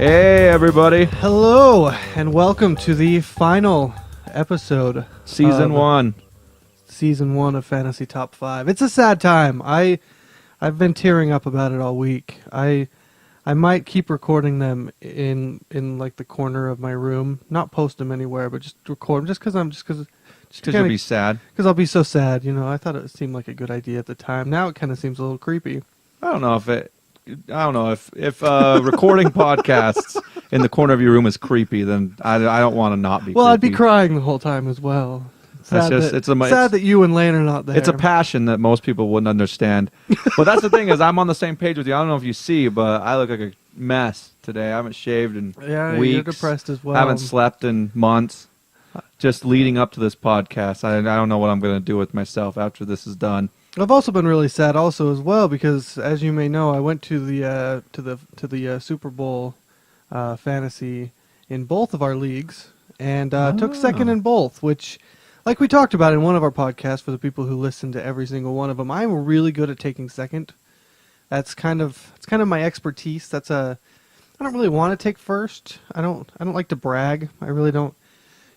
Hey, everybody. Hello, and welcome to the final episode. Season 1. Season 1 of Fantasy Top 5. It's a sad time. I've been tearing up about it all week. I might keep recording them in like the corner of my room. Not post them anywhere, but just record them just because You'll be sad. Because I'll be so sad. You know, I thought it seemed like a good idea at the time. Now it kind of seems a little creepy. I don't know if recording podcasts in the corner of your room is creepy, then I don't want to not be. Well, creepy. I'd be crying the whole time as well. Sad that you and Lane are not there. It's a passion that most people wouldn't understand. But that's the thing is, I'm on the same page with you. I don't know if you see, but I look like a mess today. I haven't shaved in weeks. You're depressed as well. I haven't slept in months. Just leading up to this podcast, I don't know what I'm going to do with myself after this is done. I've also been really sad also as well because, as you may know, I went to the Super Bowl fantasy in both of our leagues and took second in both, which, like we talked about in one of our podcasts for the people who listen to every single one of them, I'm really good at taking second. It's kind of my expertise. I don't really want to take first. I don't like to brag. I really don't.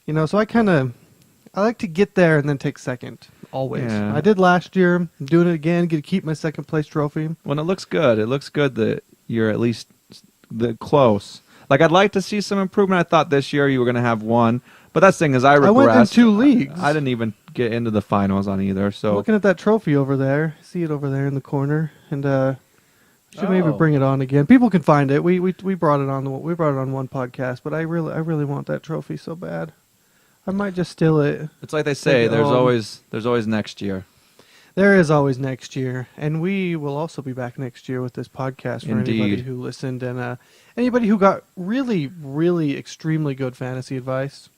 You know, so I like to get there and then take second, always. Yeah. I did last year. I'm doing it again, get to keep my second place trophy. When it looks good that you're at least close. Like, I'd like to see some improvement. I thought this year you were going to have one. But that's the thing is, I regressed. I went in 2 leagues. I didn't even get into the finals on either. So looking at that trophy over there. See it over there in the corner. And should maybe bring it on again. People can find it. We brought it on one podcast, but I really want that trophy so bad. I might just steal it. It's like they say, there's always next year. There is always next year, and we will also be back next year with this podcast for anybody who listened and anybody who got really, really extremely good fantasy advice.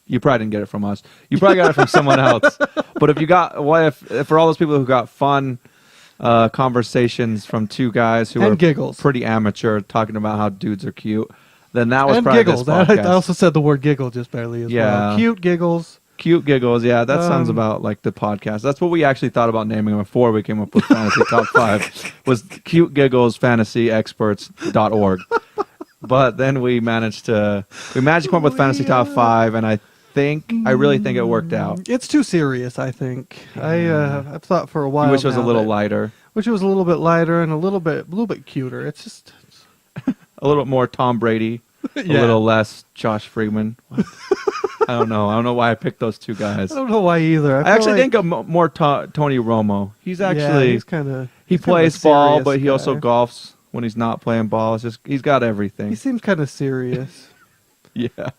You probably didn't get it from us. You probably got it from someone else. But if for all those people who got fun conversations from 2 guys who are giggles. Pretty amateur talking about how dudes are cute, then that was and probably giggles. this podcast. I also said the word giggle just barely as well. Cute giggles. Cute giggles, yeah. That sounds about like the podcast. That's what we actually thought about naming them before we came up with Fantasy Top 5. Was Cute Giggles Fantasy Experts.org. But then we managed to come up with Fantasy Top 5, and I really think it worked out. It's too serious, I think. I've thought for a while. You wish it was a little lighter. Wish it was a little bit lighter and a little bit cuter. It's just a little bit more Tom Brady, a little less Josh Freeman. I don't know why I picked those 2 guys. I don't know why either. I actually think of more Tony Romo. He's actually he's kind of he plays ball, but he also golfs when he's not playing ball. It's just he's got everything. He seems kind of serious. Yeah.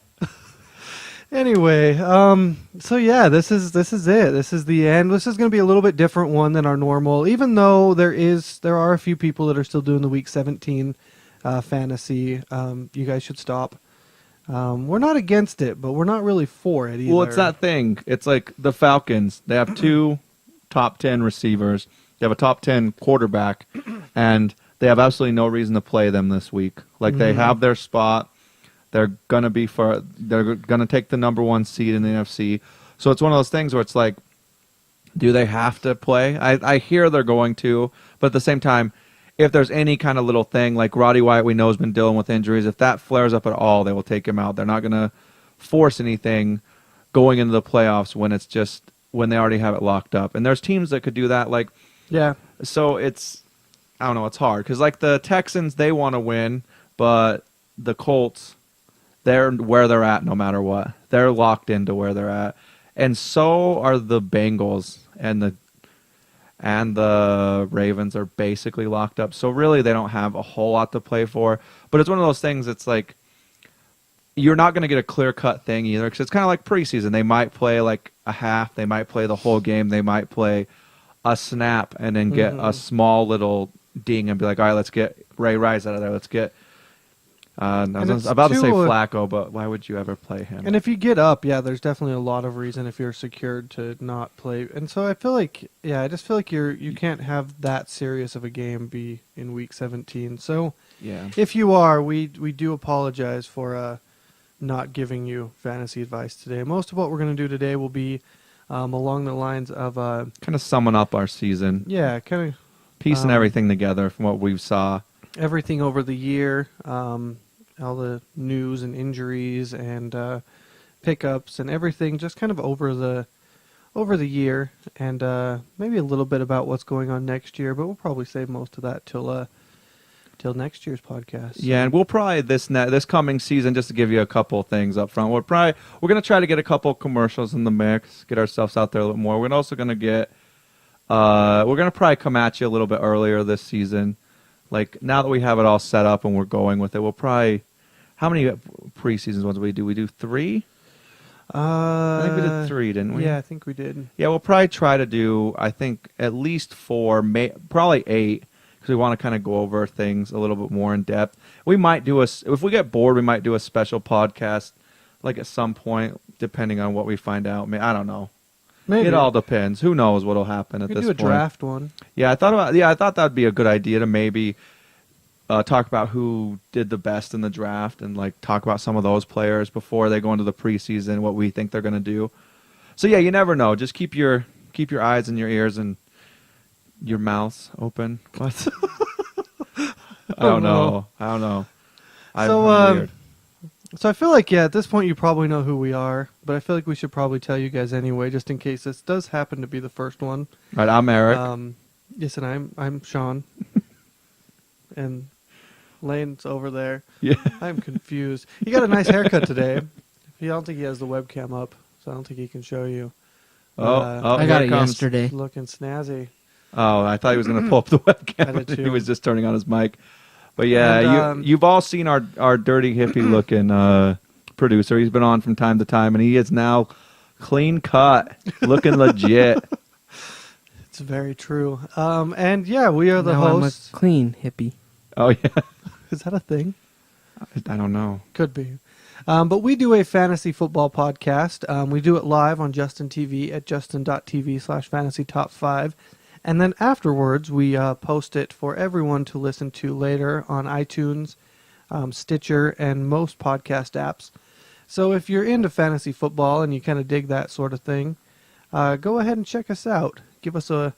Anyway, so yeah, this is it. This is the end. This is going to be a little bit different one than our normal, even though there are a few people that are still doing the week 17 fantasy. You guys should stop. We're not against it, but we're not really for it either. Well, it's that thing. It's like the Falcons. They have 2 top 10 receivers. They have a top 10 quarterback, and they have absolutely no reason to play them this week. Like, they have their spot. They're gonna take the number 1 seed in the NFC. So it's one of those things where it's like, do they have to play? I hear they're going to, but at the same time, if there's any kind of little thing, like Roddy White, we know has been dealing with injuries, if that flares up at all, they will take him out. They're not going to force anything going into the playoffs when they already have it locked up. And there's teams that could do that. So it's, I don't know, it's hard. Because like the Texans, they want to win, but the Colts, they're where they're at no matter what. They're locked into where they're at. And so are the Bengals and the Ravens are basically locked up. So really they don't have a whole lot to play for. But it's one of those things, it's like you're not going to get a clear-cut thing either because it's kind of like preseason. They might play like a half. They might play the whole game. They might play a snap and then get a small little ding and be like, all right, let's get Ray Rice out of there. Let's get I was about to say Flacco, but why would you ever play him? And if you get up, there's definitely a lot of reason if you're secured to not play. And so I feel like, I just feel like you can't have that serious of a game be in week 17. So if you are, we do apologize for not giving you fantasy advice today. Most of what we're going to do today will be along the lines of kind of summing up our season. Yeah, kind of piecing everything together from what we saw. Everything over the year. news and injuries and pickups and everything, just kind of over the year, and maybe a little bit about what's going on next year. But we'll probably save most of that till next year's podcast. Yeah, and we'll probably this coming season, just to give you a couple of things up front. We're gonna try to get a couple of commercials in the mix, get ourselves out there a little more. We're also gonna get we're gonna probably come at you a little bit earlier this season. Like now that we have it all set up and we're going with it, we'll probably how many preseasons ones did we do? We do 3. I think we did 3, didn't we? Yeah, I think we did. Yeah, we'll probably try to do I think at least 4, probably 8. We want to kind of go over things a little bit more in depth. We might do if we get bored, we might do a special podcast, like at some point, depending on what we find out. I don't know. Maybe. It all depends. Who knows what'll happen at this point? We could do a draft one. Yeah, I thought that'd be a good idea to maybe talk about who did the best in the draft and like talk about some of those players before they go into the preseason, what we think they're going to do. So yeah, you never know. Just keep your eyes and your ears and your mouth open. What? I don't know. So I feel like at this point you probably know who we are, but I feel like we should probably tell you guys anyway, just in case this does happen to be the first one. Right, I'm Eric. Yes, and I'm Sean, and Lane's over there. Yeah, I'm confused. He got a nice haircut today. I don't think he has the webcam up, so I don't think he can show you. I got it yesterday. Looking snazzy. Oh, I thought he was going to pull up the webcam. I did too. He was just turning on his mic. But yeah, And, you've all seen our dirty hippie looking producer. He's been on from time to time, and he is now clean cut, looking legit. It's very true. And yeah, we are the now hosts. I'm a clean hippie. Oh yeah, Is that a thing? I don't know. Could be. But we do a fantasy football podcast. We do it live on Justin TV at justin.tv/fantasytop5. And then afterwards, we post it for everyone to listen to later on iTunes, Stitcher, and most podcast apps. So if you're into fantasy football and you kind of dig that sort of thing, go ahead and check us out. Give us a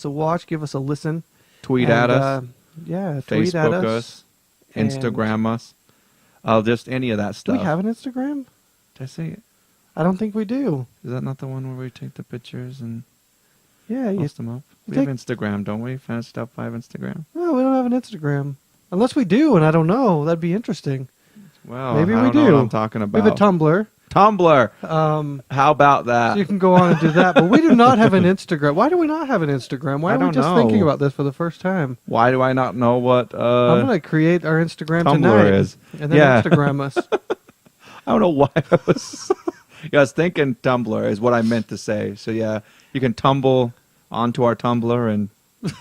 watch, give us a listen. Tweet at us. Yeah, tweet at Facebook us. Instagram us. Just any of that Do stuff. we have an Instagram? Did I say it? I don't think we do. Is that not the one where we take the pictures and Yeah, post them up? We have Instagram, don't we? Fantasy Top 5 Instagram. No, we don't have an Instagram. Unless we do, and I don't know. That'd be interesting. Well, Maybe I we don't know do. what I'm talking about. We have a Tumblr. Tumblr. How about that? So you can go on and do that. But we do not have an Instagram. Why do we not have an Instagram? Why I are we don't just know. thinking about this for the first time? Why do I not know what I'm going to create our Instagram Tumblr tonight. is? And then Yeah. Instagram us. I don't know why I was. Yeah, I was thinking Tumblr is what I meant to say. So yeah, you can tumble onto our Tumblr and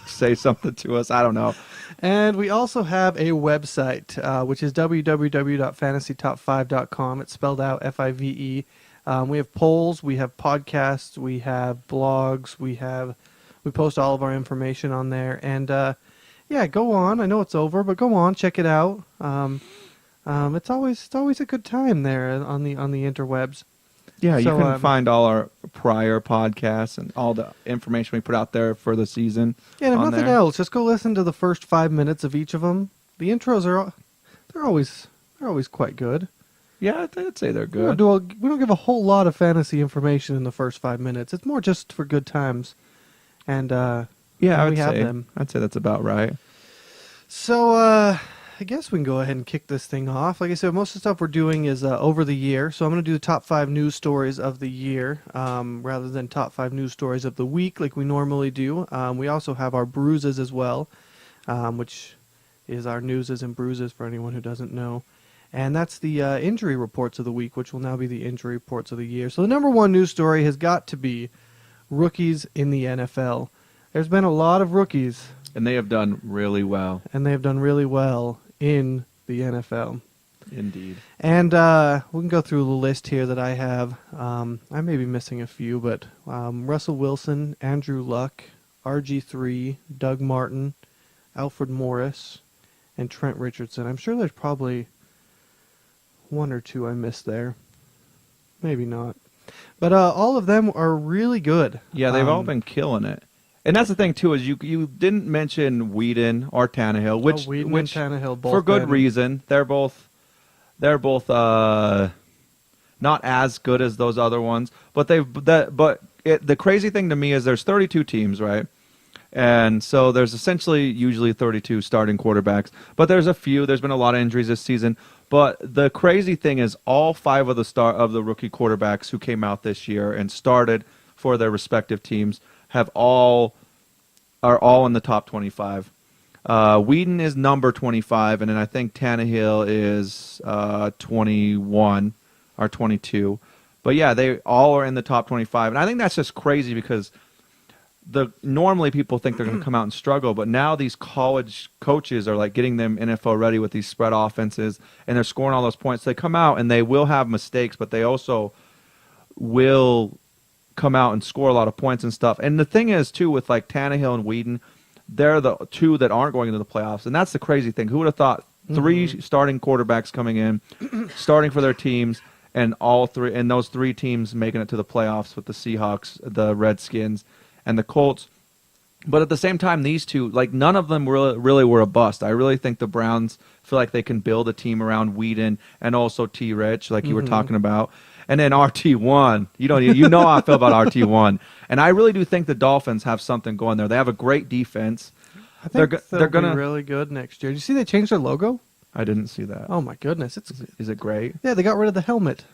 say something to us. I don't know. And we also have a website, which is www.fantasytop5.com. It's spelled out Five. We have polls, we have podcasts, we have blogs, we post all of our information on there. And yeah, go on. I know it's over, but go on, check it out. It's always a good time there on the interwebs. Yeah, you So, can find all our prior podcasts and all the information we put out there for the season. Yeah, and if on nothing there. else, just go listen to the first 5 minutes of each of them. The intros they're always quite good. Yeah, I'd say they're We don't, good. we don't give a whole lot of fantasy information in the first 5 minutes. It's more just for good times. And Yeah, we have them. I'd say that's about right. So I guess we can go ahead and kick this thing off. Like I said, most of the stuff we're doing is over the year. So I'm going to do the top 5 news stories of the year rather than top 5 news stories of the week like we normally do. We also have our bruises as well, which is our newses and bruises for anyone who doesn't know. And that's the injury reports of the week, which will now be the injury reports of the year. So the number one news story has got to be rookies in the NFL. There's been a lot of rookies, And they have done really well. and they have done really well in the NFL. Indeed. And we can go through the list here that I have. I may be missing a few, but Russell Wilson, Andrew Luck, RG3, Doug Martin, Alfred Morris, and Trent Richardson. I'm sure there's probably one or two I missed there. Maybe not. But all of them are really good. Yeah, they've all been killing it. And that's the thing, too, is you didn't mention Whedon or Tannehill, which Whedon which and Tannehill both for good been- reason. They're both they're both not as good as those other ones. But the crazy thing to me is there's 32 teams, right? And so there's essentially usually 32 starting quarterbacks. But there's been a lot of injuries this season. But the crazy thing is all 5 of the rookie quarterbacks who came out this year and started for their respective teams are all in the top 25. Whedon is number 25, and then I think Tannehill is 21 or 22. But yeah, they all are in the top 25, and I think that's just crazy because normally people think they're going to come out and struggle, but now these college coaches are like getting them NFL ready with these spread offenses, and they're scoring all those points. They come out and they will have mistakes, but they also will come out and score a lot of points and stuff. And the thing is, too, with like Tannehill and Whedon, they're the 2 that aren't going into the playoffs, and that's the crazy thing. Who would have thought 3 starting quarterbacks coming in, starting for their teams, and those 3 teams making it to the playoffs with the Seahawks, the Redskins, and the Colts. But at the same time, these 2, like none of them really were a bust. I really think the Browns feel like they can build a team around Whedon and also T. Rich, like you were talking about. And then RT1, you know how I feel about RT1. And I really do think the Dolphins have something going there. They have a great defense. I think they're going to be really good next year. Did you see they changed their logo? I didn't see that. Oh my goodness. Is it great? Yeah, they got rid of the helmet.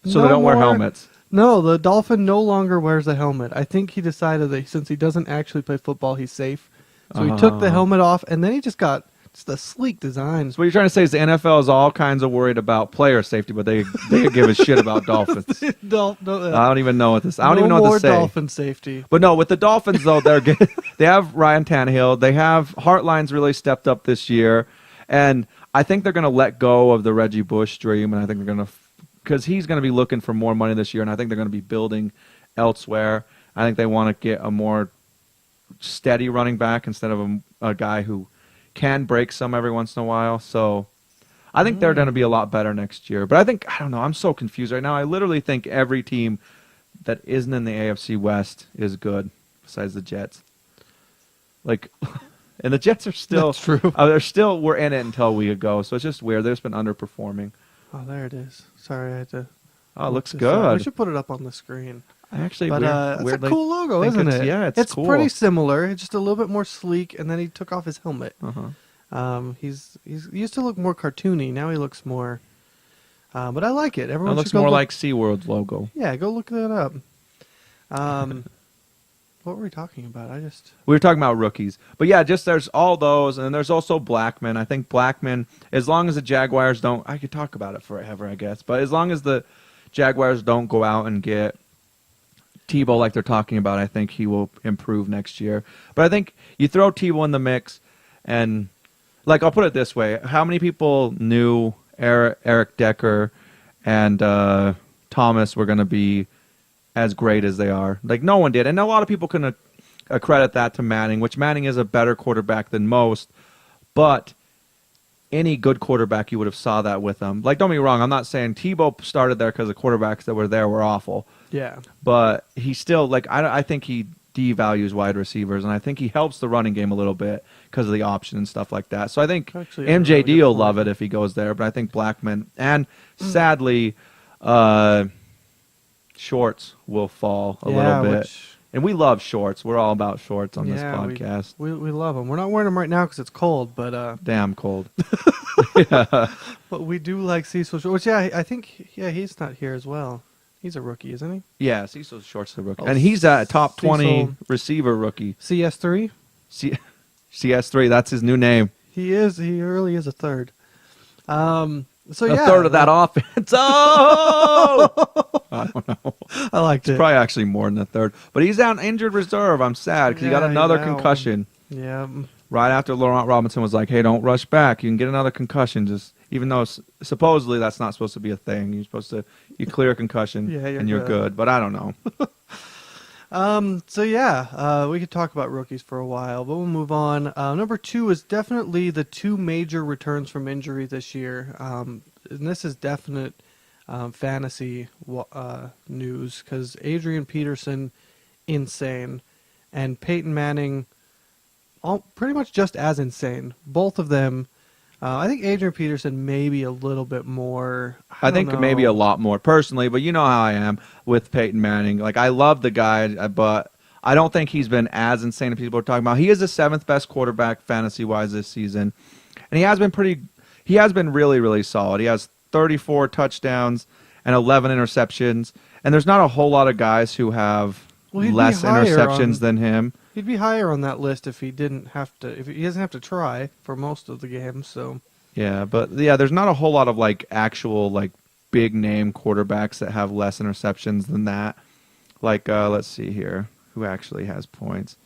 So they don't wear helmets. No, the Dolphin no longer wears a helmet. I think he decided that since he doesn't actually play football, he's safe. So he took the helmet off, and then he just got the sleek designs. So what you're trying to say is the NFL is all kinds of worried about player safety, but they give a shit about Dolphins. I don't even know what to say. Dolphin safety. But no, with the Dolphins though, they have Ryan Tannehill. They have Hartline's really stepped up this year, and I think they're going to let go of the Reggie Bush dream, and I think they're going to. Because he's going to be looking for more money this year, and I think they're going to be building elsewhere. I think they want to get a more steady running back instead of a guy who can break some every once in a while. So I think they're going to be a lot better next year. But I don't know. I'm so confused right now. I literally think every team that isn't in the AFC West is good besides the Jets. Like, and the Jets are still That's true. We're in it until a week ago. So it's just weird. They've just been underperforming. Oh, there it is. Sorry, I had to. Oh, it looks good. We should put it up on the screen. Actually, but it's a cool logo, isn't it? Yeah, it's cool. It's pretty similar. It's just a little bit more sleek, and then he took off his helmet. He used to look more cartoony. Now he looks more. But I like it. Everyone looks more like SeaWorld's logo. Yeah, go look that up. What were we talking about? We were talking about rookies. But yeah, just there's all those, and there's also Blackman. I think Blackman, as long as the Jaguars don't, I could talk about it forever, I guess, but as long as the Jaguars don't go out and get Tebow like they're talking about, I think he will improve next year. But I think you throw Tebow in the mix, and like I'll put it this way, how many people knew Eric Decker and Thomas were going to be as great as they are? Like, no one did. And a lot of people can accredit that to Manning, which Manning is a better quarterback than most. But any good quarterback, you would have saw that with him. Like, don't get me wrong, I'm not saying Tebow started there because the quarterbacks that were there were awful. Yeah. But he still, like, I think he devalues wide receivers, and I think he helps the running game a little bit because of the option and stuff like that. So I think MJD will love it if he goes there, but I think Blackman, and sadly, Shorts will fall a little bit. And we love shorts. We're all about shorts on this podcast. We love them. We're not wearing them right now because it's cold, but damn cold. Yeah. But we do like Cecil Shorts. I think he's not here as well. He's a rookie, isn't he? Yeah, Cecil Shorts is a rookie. And he's a top 20 receiver rookie. CS3? CS3, that's his new name. He is. He really is a third. So a third of that offense. Oh! I don't know. I liked it. It's probably actually more than a third. But he's on injured reserve. I'm sad because he got another concussion. Yeah. Right after Laurent Robinson was like, hey, don't rush back. You can get another concussion. Just even though supposedly that's not supposed to be a thing. You're supposed to clear a concussion and you're good. But I don't know. We could talk about rookies for a while, but we'll move on. Number 2 is definitely the 2 major returns from injury this year. And this is definite fantasy news because Adrian Peterson, insane, and Peyton Manning, pretty much just as insane. Both of them I think Adrian Peterson maybe a little bit more. I think don't maybe a know. lot more personally, but you know how I am with Peyton Manning. Like, I love the guy, but I don't think he's been as insane as people are talking about. He is the 7th best quarterback fantasy-wise this season, and he has been really, really solid. He has 34 touchdowns and 11 interceptions, and there's not a whole lot of guys who have less interceptions than him. He'd be higher on that list if he didn't have to. If he doesn't have to try for most of the games. So Yeah, but there's not a whole lot of like actual like big name quarterbacks that have less interceptions than that. Like let's see here, who actually has points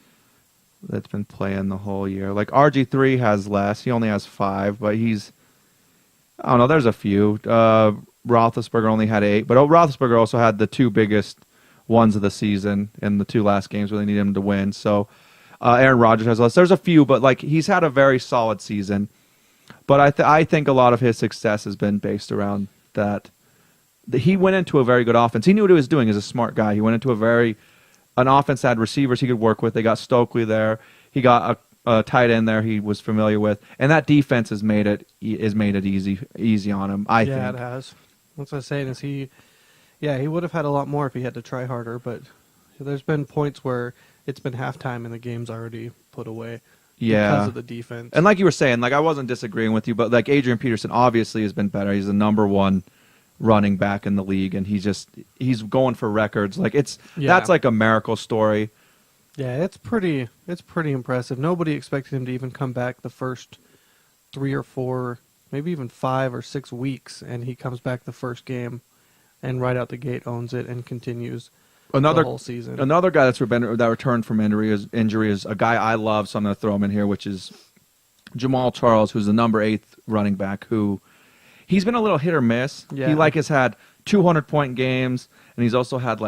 that's been playing the whole year. Like RG3 has less. He only has 5, but I don't know. There's a few. Roethlisberger only had 8, but Roethlisberger also had the 2 biggest ones of the season in the 2 last games where they needed him to win. So Aaron Rodgers has less. There's a few, but like he's had a very solid season. But I think a lot of his success has been based around that. He went into a very good offense. He knew what he was doing as a smart guy. He went into an offense that had receivers he could work with. They got Stokely there. He got a tight end there he was familiar with, and that defense has made it easy on him. I think. Yeah, it has. What I was saying is he would have had a lot more if he had to try harder. But there's been points where it's been halftime and the game's already put away. Yeah. Because of the defense. And like you were saying, like I wasn't disagreeing with you, but like Adrian Peterson obviously has been better. He's the number 1 running back in the league, and he's going for records. Like that's like a miracle story. Yeah, it's pretty impressive. Nobody expected him to even come back the first 3 or 4, maybe even 5 or 6 weeks, and he comes back the first game and right out the gate owns it and continues the whole season. Another guy that returned from injury is a guy I love, so I'm going to throw him in here, which is Jamal Charles, who's the number 8 running back, who he's been a little hit or miss. Yeah. He has had 200-point games, and he's also had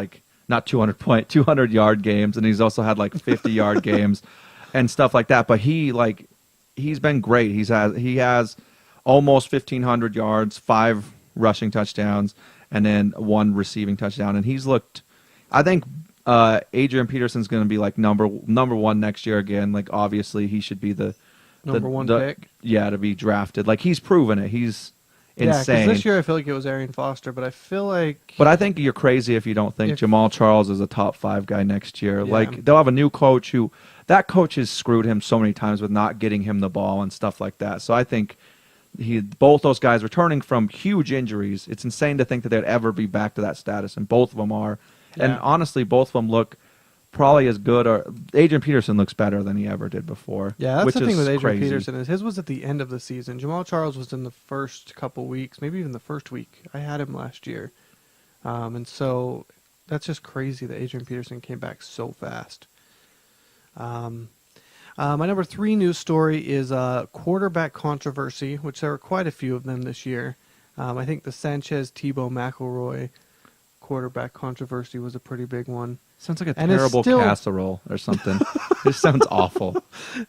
not 200-yard games, and he's also had 50-yard games and stuff like that. But he's been great. He has almost 1,500 yards, 5 rushing touchdowns, and then 1 receiving touchdown. And he's looked. I think Adrian Peterson's going to be number 1 next year again. Like obviously he should be the number 1 pick. Yeah, to be drafted. Like he's proven it. He's insane. Yeah, this year I feel like it was Arian Foster, but I feel like. But I think you're crazy if you don't think Jamal Charles is a top 5 guy next year. Yeah. Like they'll have a new coach that coach has screwed him so many times with not getting him the ball and stuff like that. So I think both those guys returning from huge injuries. It's insane to think that they'd ever be back to that status, and both of them are. Yeah. And honestly, both of them look probably as good, or Adrian Peterson looks better than he ever did before. Yeah, that's the thing with Adrian crazy. Peterson is his was at the end of the season. Jamal Charles was in the first couple weeks, maybe even the first week. I had him last year. And so that's just crazy that Adrian Peterson came back so fast. My number 3 news story is quarterback controversy, which there were quite a few of them this year. I think the Sanchez-Tebow McElroy quarterback controversy was a pretty big one. Sounds like a terrible casserole or something. It sounds awful.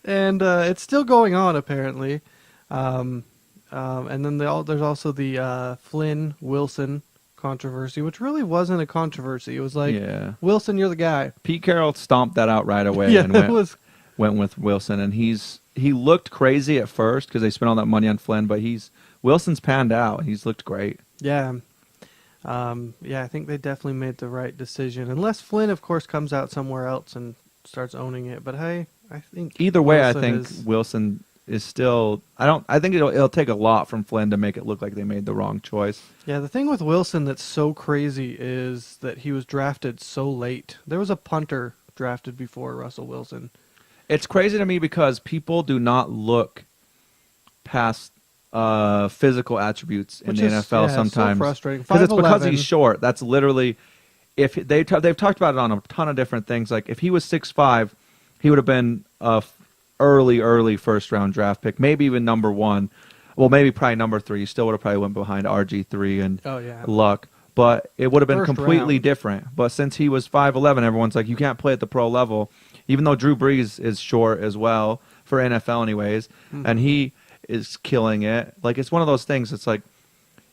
And it's still going on, apparently. And then there's also the Flynn-Wilson controversy, which really wasn't a controversy. It was like, Wilson, you're the guy. Pete Carroll stomped that out right away and went with Wilson. And he looked crazy at first because they spent all that money on Flynn, but Wilson's panned out. He's looked great. Yeah. I think they definitely made the right decision. Unless Flynn, of course, comes out somewhere else and starts owning it. But hey, I think either way, Wilson is still. I think it'll take a lot from Flynn to make it look like they made the wrong choice. Yeah, the thing with Wilson that's so crazy is that he was drafted so late. There was a punter drafted before Russell Wilson. It's crazy to me because people do not look past physical attributes in the NFL sometimes. So frustrating. Because it's because he's short. That's literally if they've talked about it on a ton of different things. Like if he was 6'5", he would have been a early first round draft pick, maybe even number 1. Well, maybe probably number 3. He still would have probably went behind RG3 and Luck. But it would have been completely different. But since he was 5'11", everyone's like, you can't play at the pro level. Even though Drew Brees is short as well for NFL anyways, and he is killing it. Like it's one of those things. It's like,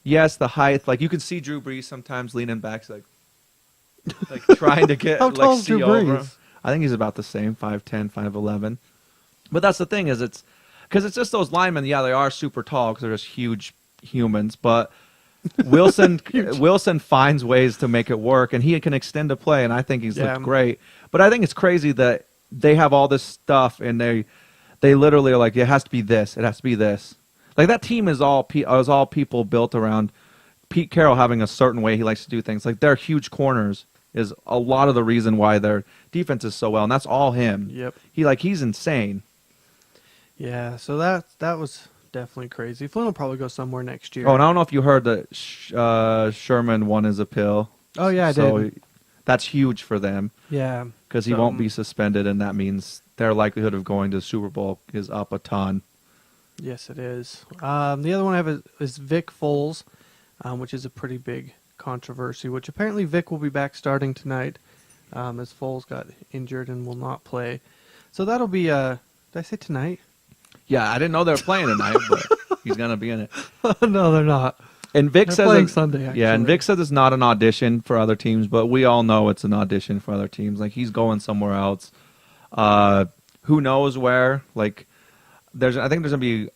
yes, the height. Like you can see Drew Brees sometimes leaning back, like trying to get How tall is see Drew over Brees? him. I think he's about the same, 5'10", 5'11". But that's the thing is, because it's just those linemen. Yeah, they are super tall because they're just huge humans, but Wilson finds ways to make it work, and he can extend a play, and I think he's looked great. But I think it's crazy that they have all this stuff, and they literally are like, it has to be this, it has to be this. Like that team is all people built around Pete Carroll having a certain way he likes to do things. Like their huge corners is a lot of the reason why their defense is so well, and that's all him. Yep. He's insane. Yeah, so that was definitely crazy. Flynn will probably go somewhere next year. Oh, and I don't know if you heard that Sherman won his appeal. Oh, yeah, I did. That's huge for them. Yeah. Because he won't be suspended, and that means their likelihood of going to the Super Bowl is up a ton. Yes, it is. The other one I have is Vic Foles, which is a pretty big controversy, which apparently Vic will be back starting tonight, as Foles got injured and will not play. So that'll be, did I say tonight? Yeah, I didn't know they were playing tonight, but he's going to be in it. No, they're not. And Vic they're says playing Sunday, actually. Yeah, and Vic says it's not an audition for other teams, but we all know it's an audition for other teams. Like he's going somewhere else. Who knows where? Like I think there's going to be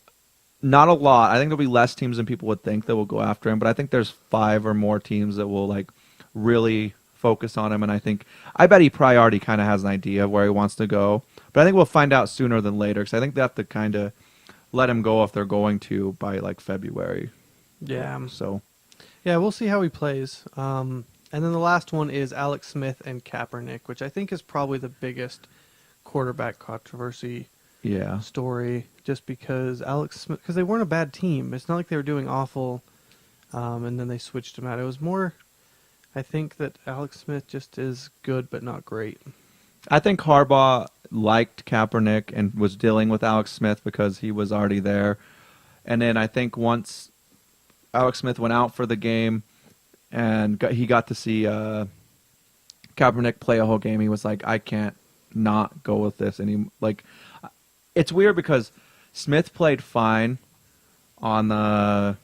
not a lot. I think there'll be less teams than people would think that will go after him, but I think there's 5 or more teams that will like really focus on him, and I bet he probably already kind of has an idea of where he wants to go. But I think we'll find out sooner than later, because I think they have to kind of let him go if they're going to by like February. Yeah. So. Yeah, we'll see how he plays. And then the last one is Alex Smith and Kaepernick, which I think is probably the biggest quarterback controversy story, just because Alex Smith, because they weren't a bad team. It's not like they were doing awful, and then they switched him out. It was more, I think that Alex Smith just is good but not great. I think Harbaugh liked Kaepernick and was dealing with Alex Smith because he was already there. And then I think once Alex Smith went out for the game and he got to see Kaepernick play a whole game, he was like, I can't not go with this. And he, like, it's weird because Smith played fine on their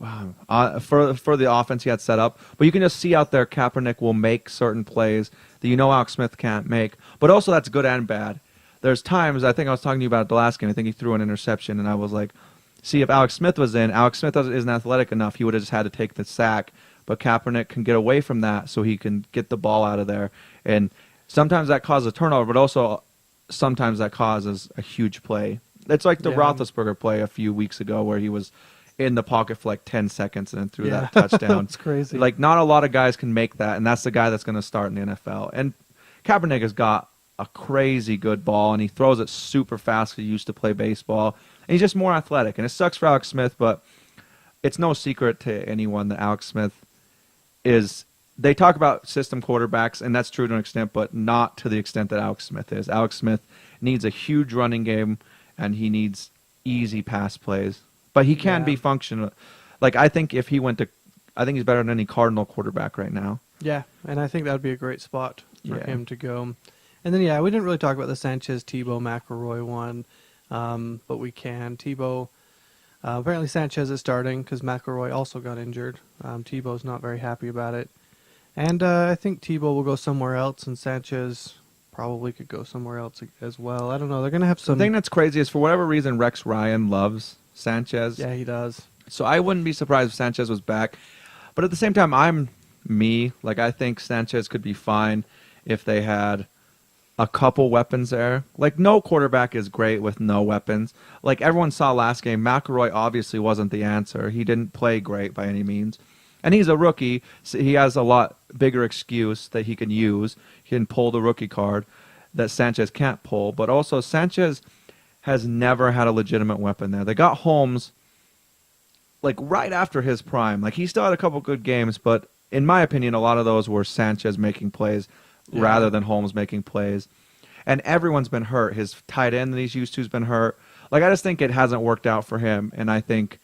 for the offense he had set up, but you can just see out there Kaepernick will make certain plays that Alex Smith can't make. But also that's good and bad. There's times, I think I was talking to you about it the last game, I think he threw an interception, and I was like, see, if Alex Smith was in, Alex Smith isn't athletic enough, he would have just had to take the sack. But Kaepernick can get away from that so he can get the ball out of there. And sometimes that causes a turnover, but also sometimes that causes a huge play. It's like the Roethlisberger play a few weeks ago where he was in the pocket for like 10 seconds and then threw that touchdown. That's crazy. Like, not a lot of guys can make that, and that's the guy that's going to start in the NFL. And Kaepernick has got a crazy good ball, and he throws it super fast. He used to play baseball. And he's just more athletic. And it sucks for Alex Smith, but it's no secret to anyone that Alex Smith is. They talk about system quarterbacks, and that's true to an extent, but not to the extent that Alex Smith is. Alex Smith needs a huge running game, and he needs easy pass plays. But he can be functional. Like, I think if he went to, I think he's better than any Cardinal quarterback right now. Yeah, and I think that would be a great spot for him to go. And then, we didn't really talk about the Sanchez-Tebow McElroy one, but we can. Tebow, apparently Sanchez is starting because McElroy also got injured. Tebow's not very happy about it. And I think Tebow will go somewhere else, and Sanchez probably could go somewhere else as well. I don't know. They're going to have some... The thing that's crazy is, for whatever reason, Rex Ryan loves Sanchez. Yeah, he does. So I wouldn't be surprised if Sanchez was back. But at the same time, I think Sanchez could be fine if they had a couple weapons there. Like, no quarterback is great with no weapons. Like, everyone saw last game, McElroy obviously wasn't the answer. He didn't play great by any means. And he's a rookie, so he has a lot bigger excuse that he can use. He can pull the rookie card that Sanchez can't pull. But also, Sanchez has never had a legitimate weapon there. They got Holmes, like, right after his prime. Like, he still had a couple good games, but in my opinion, a lot of those were Sanchez making plays rather than Holmes making plays. And everyone's been hurt. His tight end that he's used to has been hurt. Like, I just think it hasn't worked out for him, and I think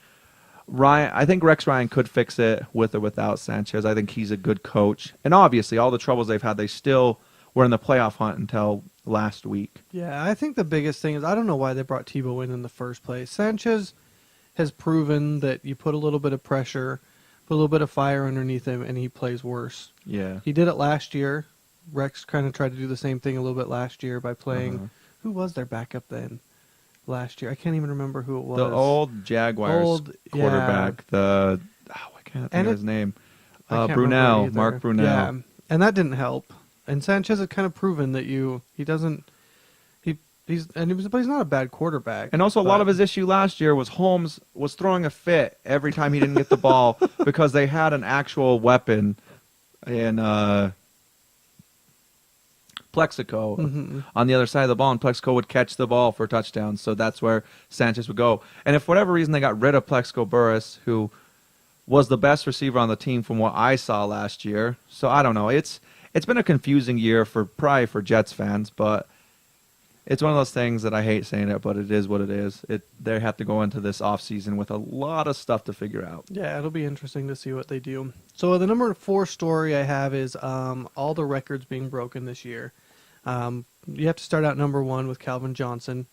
Rex Ryan could fix it with or without Sanchez. I think he's a good coach. And obviously, all the troubles they've had, they still were in the playoff hunt until last week. Yeah, I think the biggest thing is, I don't know why they brought Tebow in the first place. Sanchez has proven that you put a little bit of pressure, put a little bit of fire underneath him, and he plays worse. Yeah. He did it last year. Rex kind of tried to do the same thing a little bit last year by playing who was their backup then last year? I can't even remember who it was. The old Jaguars quarterback. I can't think of his name. I can't Brunell, remember either. Mark Brunell. Yeah, and that didn't help. And Sanchez had kind of proven that but he's not a bad quarterback. And also, a lot of his issue last year was Holmes was throwing a fit every time he didn't get the ball because they had an actual weapon in Plexico on the other side of the ball, and Plexico would catch the ball for touchdowns. So that's where Sanchez would go. And if for whatever reason they got rid of Plexico Burris, who was the best receiver on the team from what I saw last year, so I don't know. It's been a confusing year probably for Jets fans, but it's one of those things that I hate saying it, but it is what it is. They have to go into this offseason with a lot of stuff to figure out. Yeah, it'll be interesting to see what they do. So the number 4 story I have is all the records being broken this year. You have to start out number 1 with Calvin Johnson,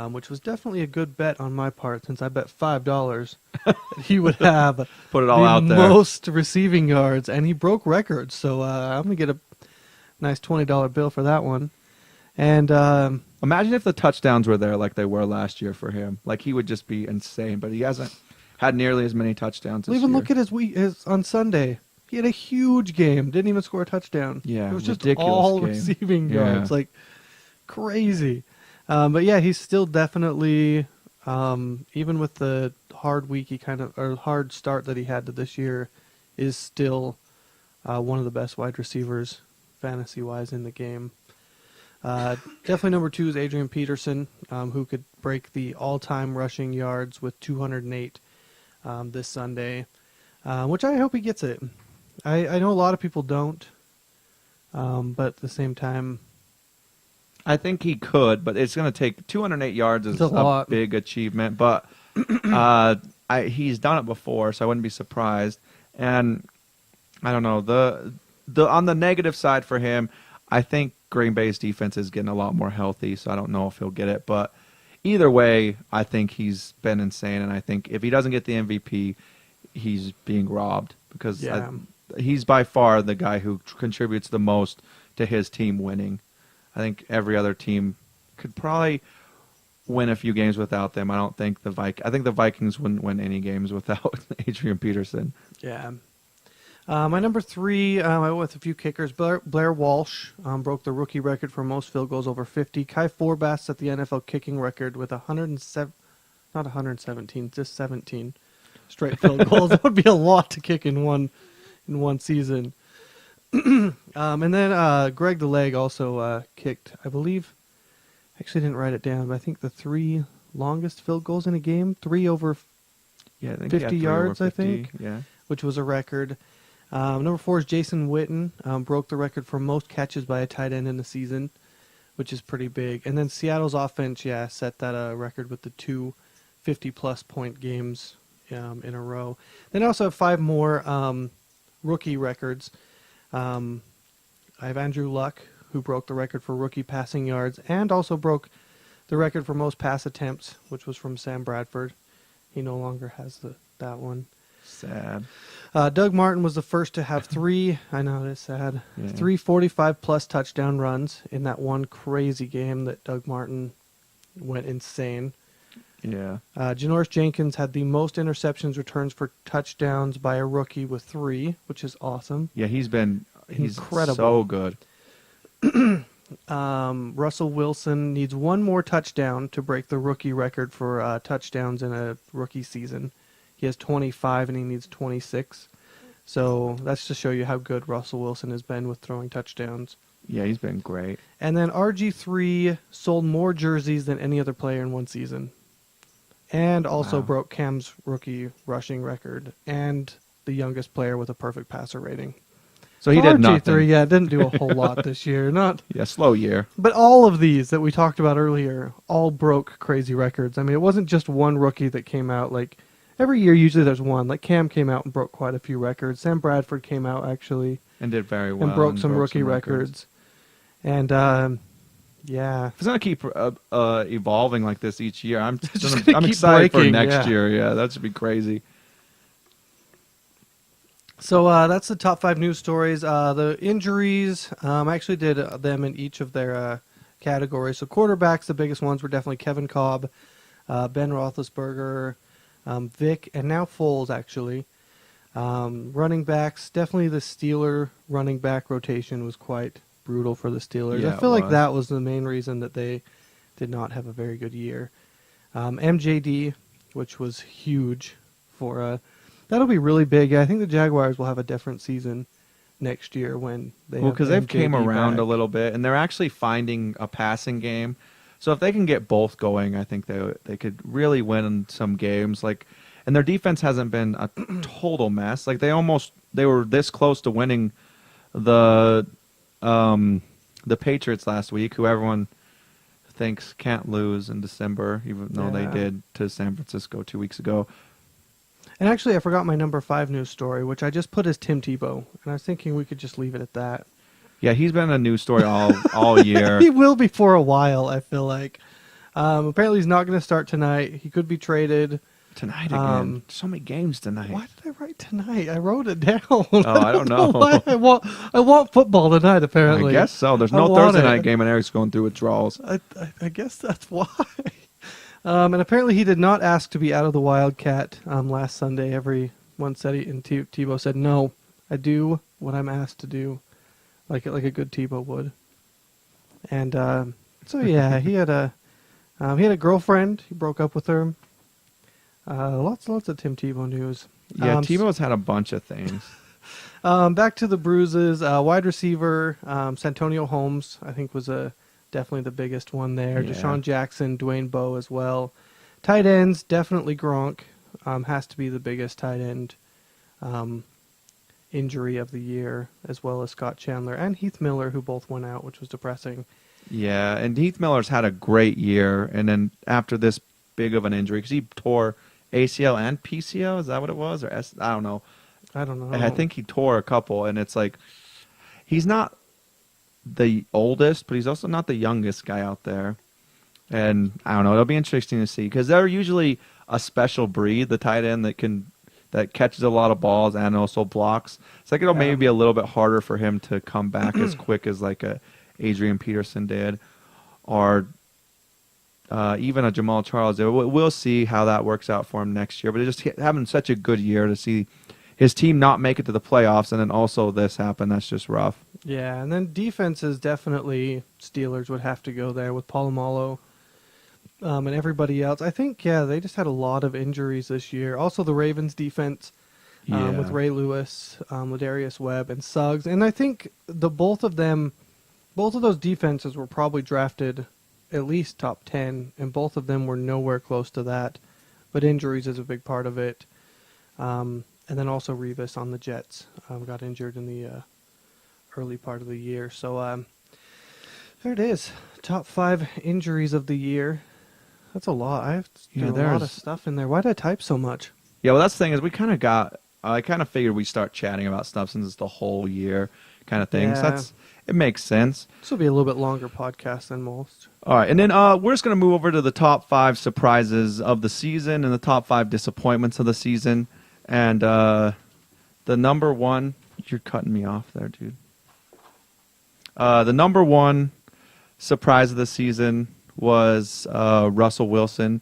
which was definitely a good bet on my part since I bet $5 that he would have Put it all out there. most receiving yards, and he broke records. So I'm going to get a nice $20 bill for that one. And imagine if the touchdowns were there like they were last year for him. Like, he would just be insane, but he hasn't had nearly as many touchdowns this even year. look at his on Sunday. He had a huge game. Didn't even score a touchdown. Yeah, it was just ridiculous all game. receiving yards, like crazy. But yeah, he's still definitely, even with the hard week hard start that he had to this year, is still one of the best wide receivers fantasy-wise in the game. Definitely number 2 is Adrian Peterson, who could break the all-time rushing yards with 208 this Sunday, which I hope he gets it. I know a lot of people don't, but at the same time, I think he could, but it's going to take 208 yards is a big achievement. But he's done it before, so I wouldn't be surprised. And I don't know, the on the negative side for him, I think Green Bay's defense is getting a lot more healthy, so I don't know if he'll get it. But either way, I think he's been insane, and I think if he doesn't get the MVP, he's being robbed because he's by far the guy who contributes the most to his team winning. I think every other team could probably win a few games without them. I think the Vikings wouldn't win any games without Adrian Peterson. Yeah. My number 3, I went with a few kickers. Blair Walsh broke the rookie record for most field goals over 50. Kai Forbath set the NFL kicking record with 117, just 17 straight field goals. That would be a lot to kick in one season. And then Greg the Leg also kicked, I believe, actually didn't write it down, but I think the 3 longest field goals in a game, 3 over 50 yards, I think, which was a record. Number 4 is Jason Witten, broke the record for most catches by a tight end in the season, which is pretty big. And then Seattle's offense, set that record with the 2 50-plus point games in a row. Then I also have 5 more rookie records. I have Andrew Luck, who broke the record for rookie passing yards and also broke the record for most pass attempts, which was from Sam Bradford. He no longer has that one. Sad. Doug Martin was the first to have 3, I know it is sad, 3 45-plus touchdown runs in that one crazy game that Doug Martin went insane. Yeah. Janoris Jenkins had the most interceptions returns for touchdowns by a rookie with 3, which is awesome. Yeah, he's incredible. So good. Russell Wilson needs 1 more touchdown to break the rookie record for touchdowns in a rookie season. He has 25 and he needs 26. So that's to show you how good Russell Wilson has been with throwing touchdowns. Yeah, he's been great. And then RG3 sold more jerseys than any other player in one season. And also broke Cam's rookie rushing record and the youngest player with a perfect passer rating. So he did nothing. RG3, didn't do a whole lot this year. Slow year. But all of these that we talked about earlier all broke crazy records. I mean, it wasn't just one rookie that came out. Like, every year usually there's one. Like, Cam came out and broke quite a few records. Sam Bradford came out, actually. And did very well. And broke some rookie records. And, yeah. If it's going to keep evolving like this each year, I'm keep excited breaking, for next year. Yeah, that should be crazy. So that's the top 5 news stories. The injuries, I actually did them in each of their categories. So quarterbacks, the biggest ones were definitely Kevin Kolb, Ben Roethlisberger, Vic, and now Foles, actually. Running backs, definitely the Steeler running back rotation was quite brutal for the Steelers. Yeah, I feel it like was. that was the main reason that they did not have a very good year. MJD, which was huge for that'll be really big. I think the Jaguars will have a different season next year when they because have they've came MJD around back. a little bit, and they're actually finding a passing game. So if they can get both going, I think they could really win some games. And their defense hasn't been a total mess. Like they were this close to winning the Patriots last week, who everyone thinks can't lose in December, even though they Yeah. did to San Francisco 2 weeks ago. And actually, I forgot my number 5 news story, which I just put as Tim Tebow, and I was thinking we could just leave it at that. Yeah, he's been a news story all year. He will be for a while, I feel like. Apparently, he's not going to start tonight. He could be traded. Tonight again. So many games tonight. Why did I write tonight? I wrote it down. Oh, I don't know. Why. I want football tonight, apparently. I guess so. There's I no want Thursday it. night game, and Eric's going through withdrawals. I guess that's why. And apparently, he did not ask to be out of the Wildcat last Sunday. Everyone said and Tebow said, "No, I do what I'm asked to do, like a good Tebow would." And so yeah, he had a girlfriend. He broke up with her. Lots of Tim Tebow news. Yeah, Tebow's had a bunch of things. Back to the bruises. Wide receiver, Santonio Holmes, I think was definitely the biggest one there. Yeah. Deshaun Jackson, Dwayne Bowe as well. Tight ends, definitely Gronk. Has to be the biggest tight end injury of the year, as well as Scott Chandler and Heath Miller, who both went out, which was depressing. Yeah, and Heath Miller's had a great year, and then after this big of an injury, because he tore ACL and PCL, is that what it was? Or I don't know. I don't know. I think he tore a couple, and it's like he's not the oldest, but he's also not the youngest guy out there. And I don't know. It'll be interesting to see because they're usually a special breed, the tight end that catches a lot of balls and also blocks. It's like it'll maybe be a little bit harder for him to come back as quick as like a Adrian Peterson did, or even a Jamal Charles. We'll see how that works out for him next year. But just having such a good year to see his team not make it to the playoffs, and then also this happen, that's just rough. Yeah, and then defenses, definitely Steelers would have to go there with Polamalu and everybody else. I think, they just had a lot of injuries this year. Also, the Ravens defense with Ray Lewis, Ladarius Webb, and Suggs. And I think both of those defenses were probably drafted at least top 10, and both of them were nowhere close to that. But injuries is a big part of it. And then also Revis on the Jets got injured in the early part of the year. So there it is. Top 5 injuries of the year. That's a lot. I have to do a lot of stuff in there. Why did I type so much? Yeah, well, that's the thing is I kind of figured we'd start chatting about stuff since it's the whole year kind of thing. Yeah. So it makes sense. This will be a little bit longer podcast than most. All right, and then we're just going to move over to the top 5 surprises of the season and the top 5 disappointments of the season. And the number one, you're cutting me off there, dude. The number one surprise of the season was Russell Wilson,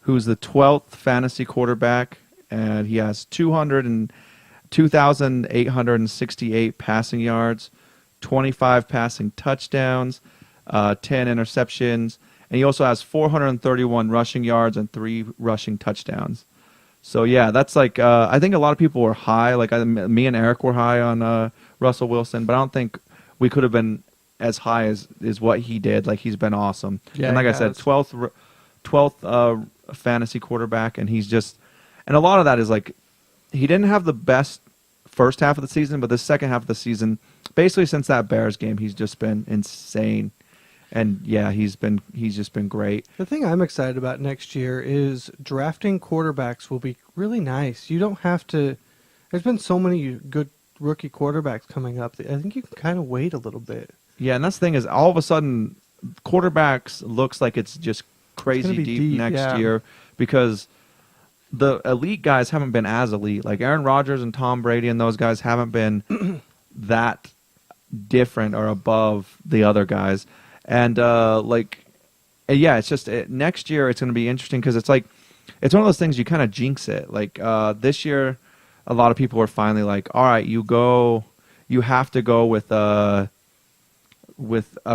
who's the 12th fantasy quarterback, and he has 2,868 passing yards, 25 passing touchdowns, 10 interceptions, and he also has 431 rushing yards and 3 rushing touchdowns. So, yeah, that's like I think a lot of people were high. Like me and Eric were high on Russell Wilson, but I don't think we could have been as high as what he did. Like, he's been awesome. Yeah, and like I said, 12th fantasy quarterback, and he's just – and a lot of that is like he didn't have the best first half of the season, but the second half of the season, basically since that Bears game, he's just been insane. And yeah, he's just been great. The thing I'm excited about next year is drafting quarterbacks will be really nice. You don't have to. There's been so many good rookie quarterbacks coming up. I think you can kind of wait a little bit. Yeah, and that's the thing is all of a sudden quarterbacks looks like it's just crazy be deep, next year because the elite guys haven't been as elite. Like Aaron Rodgers and Tom Brady and those guys haven't been that different or above the other guys. And yeah, it's just next year it's going to be interesting because it's like it's one of those things you kind of jinx it. Like this year, a lot of people are finally like, all right, you have to go with a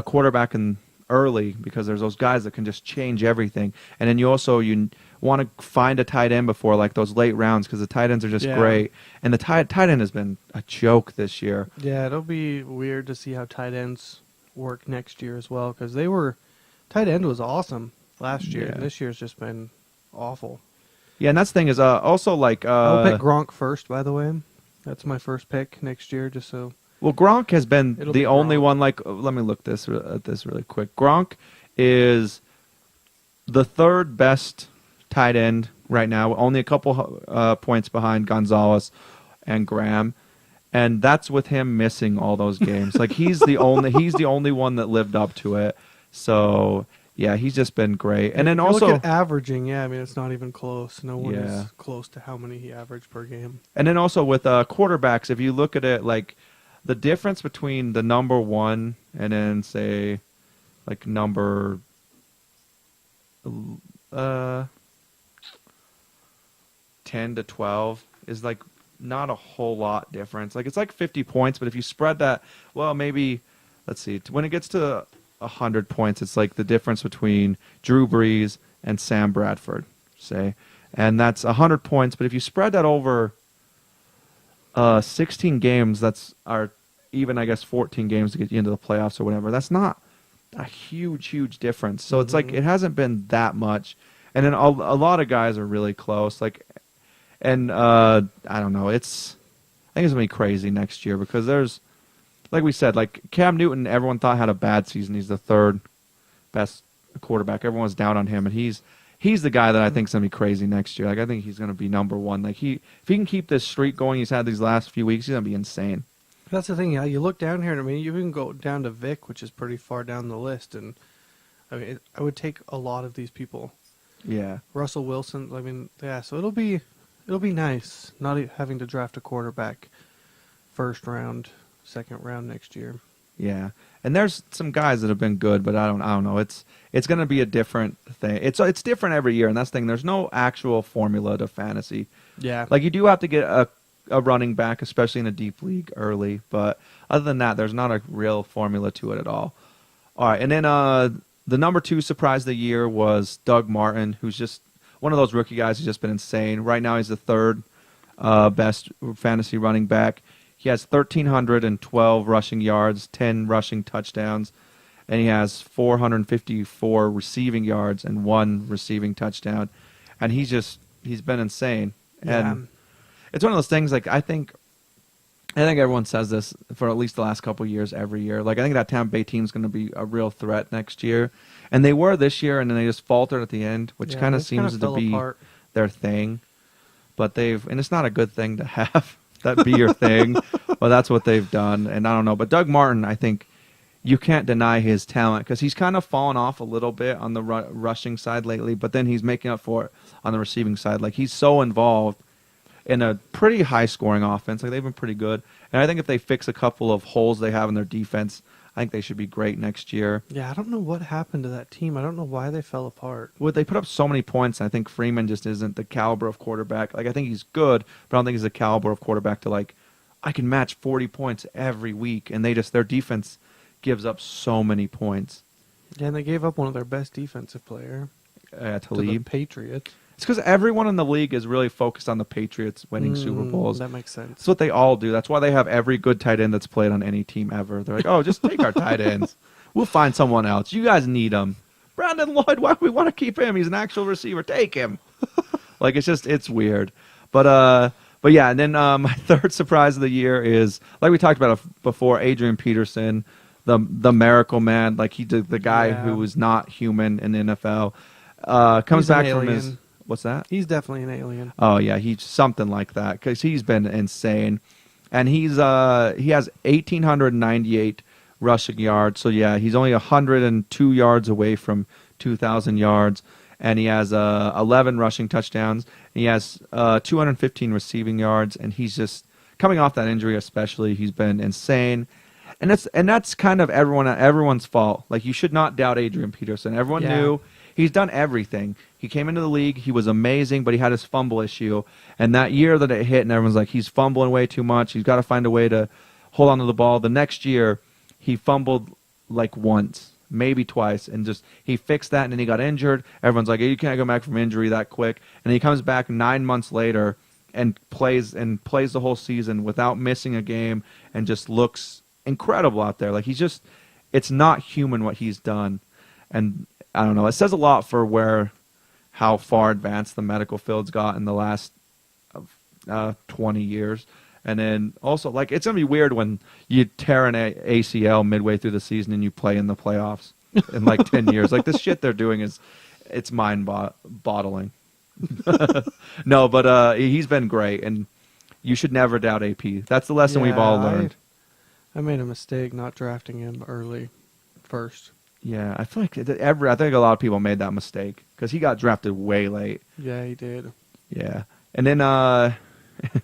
quarterback in early because there's those guys that can just change everything. And then you want to find a tight end before like those late rounds because the tight ends are just great. And the tight end has been a joke this year. Yeah, it'll be weird to see how tight ends work next year as well because tight end was awesome last year. And this year's just been awful. Yeah, and that's the thing is also like I'll pick Gronk first, by the way. That's my first pick next year, just so. Well, Gronk has been the only one. Like, let me look at this really quick. Gronk is the third best tight end right now, only a couple points behind Gonzalez and Graham, and that's with him missing all those games. Like he's the only one that lived up to it. So yeah, he's just been great. And then also look at averaging. Yeah, I mean it's not even close. No one is close to how many he averaged per game. And then also with quarterbacks, if you look at it like. The difference between the number 1 and then say like number 10 to 12 is like not a whole lot difference. Like it's like 50 points, but if you spread that, well, maybe let's see. When it gets to 100 points, it's like the difference between Drew Brees and Sam Bradford, say, and that's 100 points. But if you spread that over 16 games, that's even I guess 14 games to get you into the playoffs or whatever. That's not a huge difference. So it's like it hasn't been that much. And then a lot of guys are really close. Like, and I don't know. I think it's gonna be crazy next year because there's, like we said, like Cam Newton. Everyone thought had a bad season. He's the third best quarterback. Everyone's down on him, and he's the guy that I think is gonna be crazy next year. Like I think he's gonna be number 1. Like if he can keep this streak going he's had these last few weeks, he's gonna be insane. That's the thing. Yeah, you look down here, and I mean, you can go down to Vic, which is pretty far down the list, and I mean, I would take a lot of these people. Yeah, Russell Wilson. I mean, yeah. So it'll be nice not having to draft a quarterback first round, second round next year. Yeah, and there's some guys that have been good, but I don't know. It's going to be a different thing. It's different every year, and that's the thing. There's no actual formula to fantasy. Yeah, like you do have to get a running back, especially in a deep league early. But other than that, there's not a real formula to it at all. All right, and then the number 2 surprise of the year was Doug Martin, who's just one of those rookie guys who's just been insane. Right now, he's the third best fantasy running back. He has 1,312 rushing yards, 10 rushing touchdowns, and he has 454 receiving yards and 1 receiving touchdown. And he's been insane. Yeah. And it's one of those things. Like I think everyone says this for at least the last couple of years. Every year, like I think that Tampa Bay team is going to be a real threat next year, and they were this year, and then they just faltered at the end, which kind of seems to be their thing. But and it's not a good thing to have that be your thing, but that's what they've done, and I don't know. But Doug Martin, I think you can't deny his talent because he's kind of fallen off a little bit on the rushing side lately, but then he's making up for it on the receiving side. Like he's so involved in a pretty high-scoring offense. Like they've been pretty good. And I think if they fix a couple of holes they have in their defense, I think they should be great next year. Yeah, I don't know what happened to that team. I don't know why they fell apart. Well, they put up so many points, and I think Freeman just isn't the caliber of quarterback. Like I think he's good, but I don't think he's the caliber of quarterback to like, I can match 40 points every week, and their defense gives up so many points. Yeah, and they gave up one of their best defensive player to the Patriots. It's because everyone in the league is really focused on the Patriots winning Super Bowls. That makes sense. That's what they all do. That's why they have every good tight end that's played on any team ever. They're like, oh, just take our tight ends. We'll find someone else. You guys need them. Brandon Lloyd, why do we want to keep him? He's an actual receiver. Take him. Like, it's weird. But yeah, and then my third surprise of the year is, like we talked about before, Adrian Peterson, the miracle man. Like, he did the guy who was not human in the NFL. Comes back from his... What's that? He's definitely an alien. Oh yeah, he's something like that because he's been insane, and he has 1,898 rushing yards. So yeah, he's only 102 yards away from 2,000 yards, and he has 11 rushing touchdowns. And he has 215 receiving yards, and he's just coming off that injury. Especially, he's been insane. And that's kind of everyone's fault. Like, you should not doubt Adrian Peterson. Everyone knew he's done everything. He came into the league, he was amazing, but he had his fumble issue. And that year that it hit, and everyone's like, he's fumbling way too much. He's got to find a way to hold on to the ball. The next year, he fumbled like once, maybe twice, and just he fixed that, and then he got injured. Everyone's like, hey, you can't go back from injury that quick. And he comes back 9 months later and plays the whole season without missing a game, and just looks incredible out there. Like, it's not human what he's done. And I don't know, it says a lot for how far advanced the medical field's got in the last 20 years. And then also, like, it's going to be weird when you tear an ACL midway through the season and you play in the playoffs in like 10 years. Like, this shit they're doing it's mind-boggling. No, but he's been great, and you should never doubt AP. That's the lesson we've all learned. I made a mistake not drafting him early first. Yeah, I feel like I think a lot of people made that mistake because he got drafted way late. Yeah, he did. Yeah, and then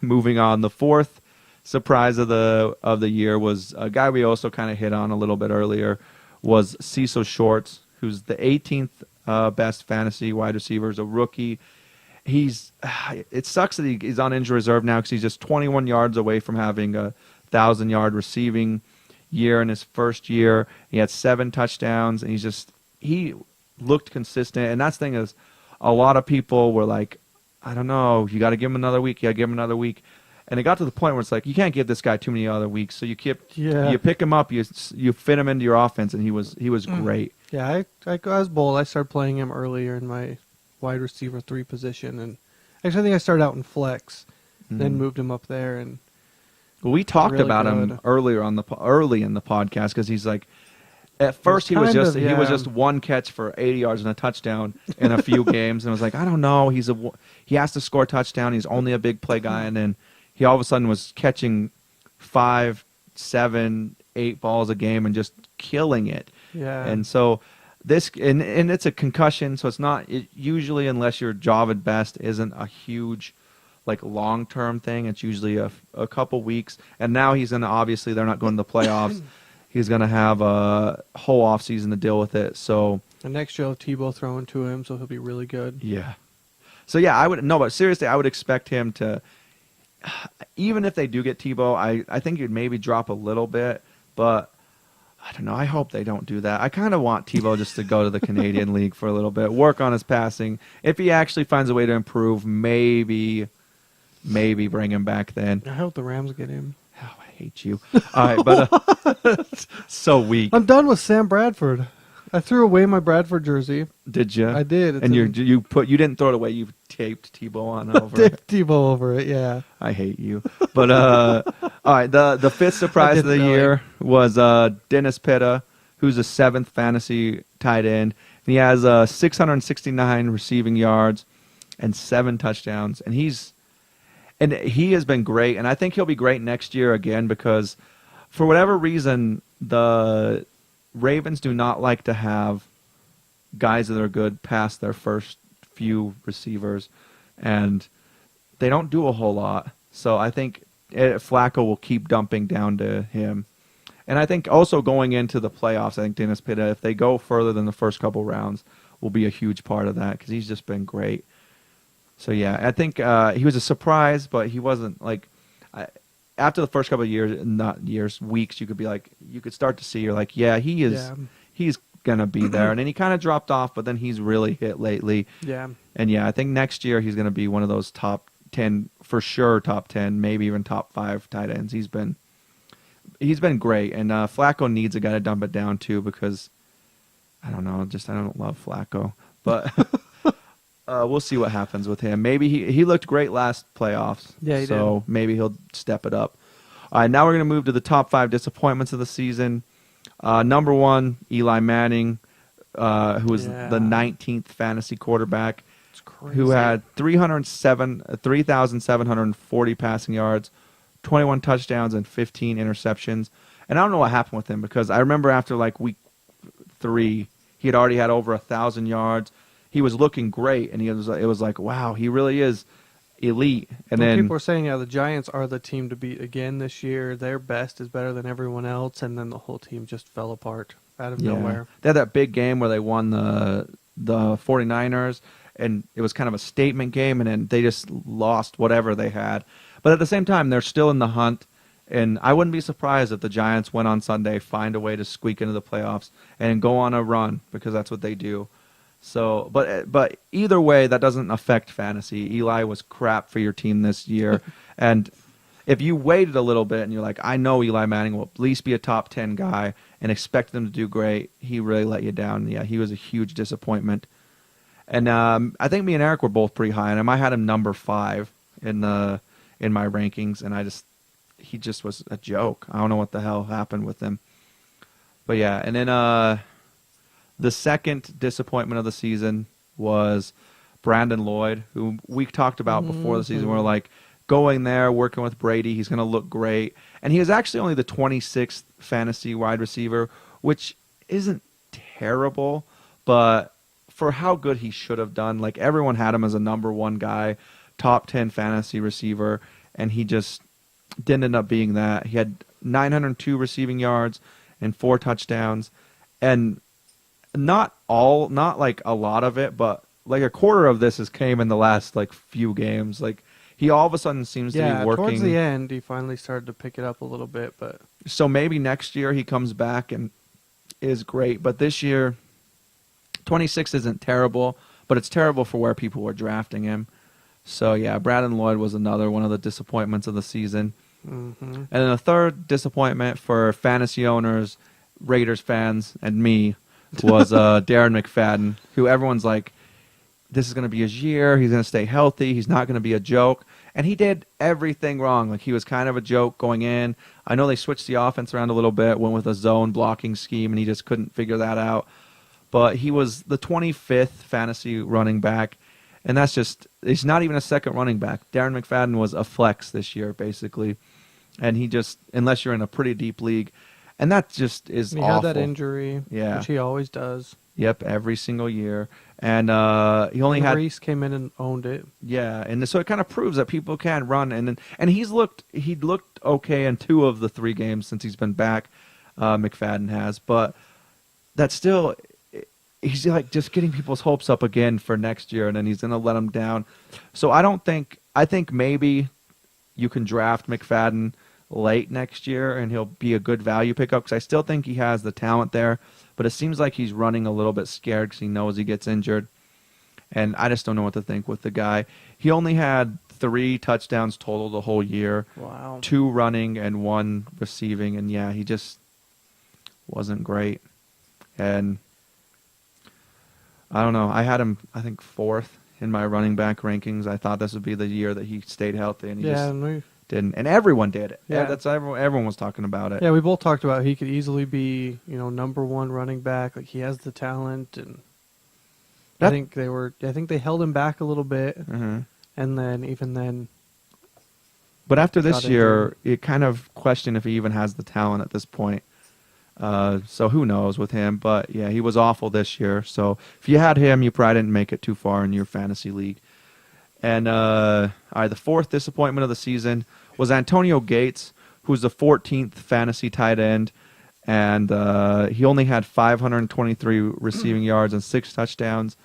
moving on, the fourth surprise of the year was a guy we also kind of hit on a little bit earlier, was Cecil Shorts, who's the 18th best fantasy wide receiver, is a rookie. It sucks that he's on injury reserve now because he's just 21 yards away from having a 1,000-yard receiving year in his first year. He had 7 touchdowns, and he looked consistent. And that's the thing is, a lot of people were like, I don't know, you got to give him another week. And it got to the point where it's like, you can't give this guy too many other weeks. So you pick him up, you fit him into your offense, and he was great. Yeah, I was bold. I started playing him earlier in my wide receiver 3 position, and actually I think I started out in flex, then moved him up there. And well, we talked really about good. him early in the podcast because he's like, at first he was just one catch for 80 yards and a touchdown in a few games, and I was like, I don't know, he has to score a touchdown. He's only a big play guy, and then he all of a sudden was catching 5, 7, 8 balls a game and just killing it. Yeah. And so and it's a concussion, so it's not usually, unless you're Javid Best, isn't a huge like long-term thing. It's usually a couple weeks. And now he's obviously they're not going to the playoffs. He's going to have a whole offseason to deal with it. So and next year, Tebow throwing to him, so he'll be really good. Yeah. So yeah, but seriously, I would expect him to, even if they do get Tebow, I think he'd maybe drop a little bit, but I don't know. I hope they don't do that. I kind of want Tebow just to go to the Canadian League for a little bit, work on his passing. If he actually finds a way to improve, maybe bring him back then. I hope the Rams get him. Oh, I hate you. All right, but so weak. I'm done with Sam Bradford. I threw away my Bradford jersey. Did you? I did. And you didn't throw it away. You taped Tebow on over it. Taped Tebow over it. Yeah. I hate you. But all right, the fifth surprise of the year was Dennis Pitta, who's a 7th fantasy tight end. And he has 669 receiving yards and 7 touchdowns. And he has been great. And I think he'll be great next year again because for whatever reason, the Ravens do not like to have guys that are good past their first few receivers, and they don't do a whole lot. So I think Flacco will keep dumping down to him. And I think also going into the playoffs, I think Dennis Pitta, if they go further than the first couple rounds, will be a huge part of that because he's just been great. So yeah, I think he was a surprise, but he wasn't like after the first couple of weeks, you could start to see you're like, yeah, he's gonna be there. And then he kind of dropped off, but then he's really hit lately. Yeah. And yeah, I think next year he's gonna be one of those top 10 for sure, top 10, maybe even top 5 tight ends. He's been great, and Flacco needs a guy to dump it down to because I don't know, I don't love Flacco, but. We'll see what happens with him. Maybe he looked great last playoffs. Yeah, he so did. Maybe he'll step it up. All right, now we're going to move to the top 5 disappointments of the season. Number 1, Eli Manning, who was the 19th fantasy quarterback, who had 3,740 passing yards, 21 touchdowns, and 15 interceptions. And I don't know what happened with him because I remember after like week 3, he had already had over 1,000 yards. He was looking great, and it was like, wow, he really is elite. And Well, then people are saying, the Giants are the team to beat again this year. Their best is better than everyone else, and then the whole team just fell apart out of nowhere. They had that big game where they won the 49ers, and it was kind of a statement game, and then they just lost whatever they had. But at the same time, they're still in the hunt, and I wouldn't be surprised if the Giants went on Sunday, find a way to squeak into the playoffs, and go on a run, because that's what they do. So, but either way, that doesn't affect fantasy. Eli was crap for your team this year, and if you waited a little bit and you're like, I know Eli Manning will at least be a top 10 guy and expect him to do great, he really let you down. Yeah, he was a huge disappointment. And I think me and Eric were both pretty high on him. I had him number 5 in my rankings, and he just was a joke. I don't know what the hell happened with him. But yeah, and then the second disappointment of the season was Brandon Lloyd, who we talked about before the season. We're like, going there, working with Brady, he's going to look great. And he was actually only the 26th fantasy wide receiver, which isn't terrible, but for how good he should have done, like everyone had him as a number 1 guy, top 10 fantasy receiver, and he just didn't end up being that. He had 902 receiving yards and 4 touchdowns, and not like a lot of it, but like a quarter of this came in the last like few games. Like he all of a sudden seems to be working. Towards the end, he finally started to pick it up a little bit, but so maybe next year he comes back and is great. But this year, 26 isn't terrible, but it's terrible for where people were drafting him. So yeah, Brandon Lloyd was another one of the disappointments of the season. And then the third disappointment for fantasy owners, Raiders fans, and me was Darren McFadden, who everyone's like, this is going to be his year. He's going to stay healthy. He's not going to be a joke. And he did everything wrong. Like, he was kind of a joke going in. I know they switched the offense around a little bit, went with a zone blocking scheme, and he just couldn't figure that out. But he was the 25th fantasy running back, and that's just, he's not even a second running back. Darren McFadden was a flex this year, basically. And he just, unless you're in a pretty deep league, and that just is awful. He had that injury, which he always does. Yep, every single year. And he only and had... Reese came in and owned it. Yeah, and so it kind of proves that people can run. And he'd looked okay in 2 of the 3 games since he's been back, McFadden has. But that's still... He's like just getting people's hopes up again for next year, and then he's going to let them down. So I think maybe you can draft McFadden late next year, and he'll be a good value pickup, because I still think he has the talent there, but it seems like he's running a little bit scared because he knows he gets injured, and I just don't know what to think with the guy. He only had 3 touchdowns total the whole year. Wow. 2 running and 1 receiving, and yeah, he just wasn't great. And I don't know, I had him, I think, 4th in my running back rankings. I thought this would be the year that he stayed healthy, and he didn't, and everyone did it. Yeah, that's everyone was talking about it. Yeah, we both talked about he could easily be, number 1 running back. Like, he has the talent, and I think they held him back a little bit, and then even then. But after this year, you kind of question if he even has the talent at this point. So who knows with him? But yeah, he was awful this year. So if you had him, you probably didn't make it too far in your fantasy league. And all right, the 4th disappointment of the season was Antonio Gates, who's the 14th fantasy tight end, and he only had 523 receiving yards and 6 touchdowns.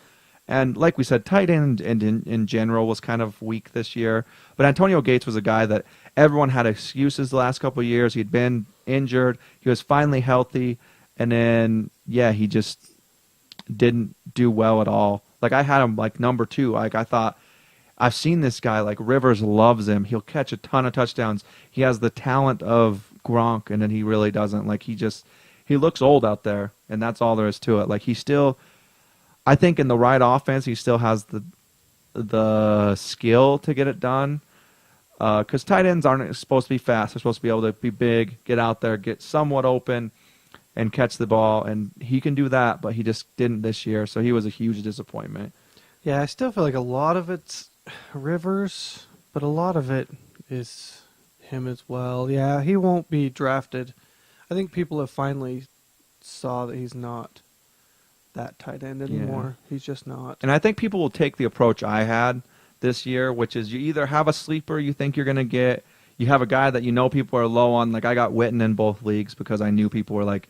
And like we said, tight end in general was kind of weak this year. But Antonio Gates was a guy that everyone had excuses the last couple of years. He'd been injured. He was finally healthy. And then, yeah, he just didn't do well at all. Like, I had him, like, number 2. Like, I thought, I've seen this guy. Like, Rivers loves him. He'll catch a ton of touchdowns. He has the talent of Gronk, and then he really doesn't. Like, he looks old out there, and that's all there is to it. Like, he still... I think in the right offense, he still has the skill to get it done. Because tight ends aren't supposed to be fast. They're supposed to be able to be big, get out there, get somewhat open, and catch the ball. And he can do that, but he just didn't this year. So he was a huge disappointment. Yeah, I still feel like a lot of it's Rivers, but a lot of it is him as well. Yeah, he won't be drafted. I think people have finally saw that he's not that tight end anymore. Yeah. He's just not. And I think people will take the approach I had, this year, which is you either have a sleeper you think you're going to get, you have a guy that you know people are low on. Like I got Witten in both leagues because I knew people were like,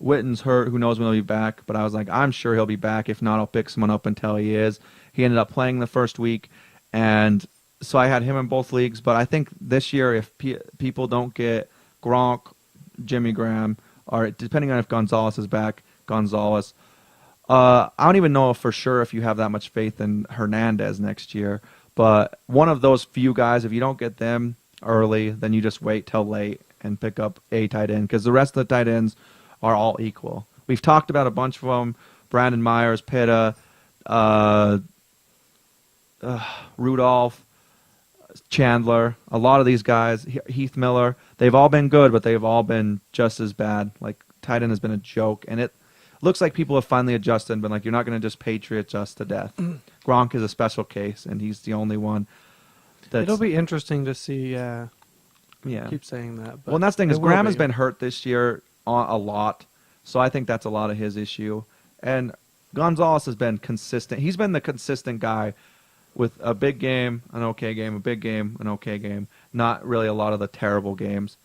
Witten's hurt, who knows when he'll be back. But I was like, I'm sure he'll be back. If not, I'll pick someone up until he is. He ended up playing the first week, and so I had him in both leagues. But I think this year, if people don't get Gronk, Jimmy Graham, or depending on if Gonzalez is back, Gonzalez. I don't even know for sure if you have that much faith in Hernandez next year. But one of those few guys, if you don't get them early, then you just wait till late and pick up a tight end because the rest of the tight ends are all equal. We've talked about a bunch of them: Brandon Myers, Pitta, Rudolph, Chandler. A lot of these guys, Heath Miller, they've all been good, but they've all been just as bad. Like tight end has been a joke, and it looks like people have finally adjusted and been like, you're not going to just Patriot just to death. Gronk is a special case, and he's the only one. It'll be interesting to see. Yeah, keep saying that. But well, and that's the thing is Graham has been hurt this year a lot, so I think that's a lot of his issue. And Gonzalez has been consistent. He's been the consistent guy with a big game, an okay game, a big game, an okay game. Not really a lot of the terrible games.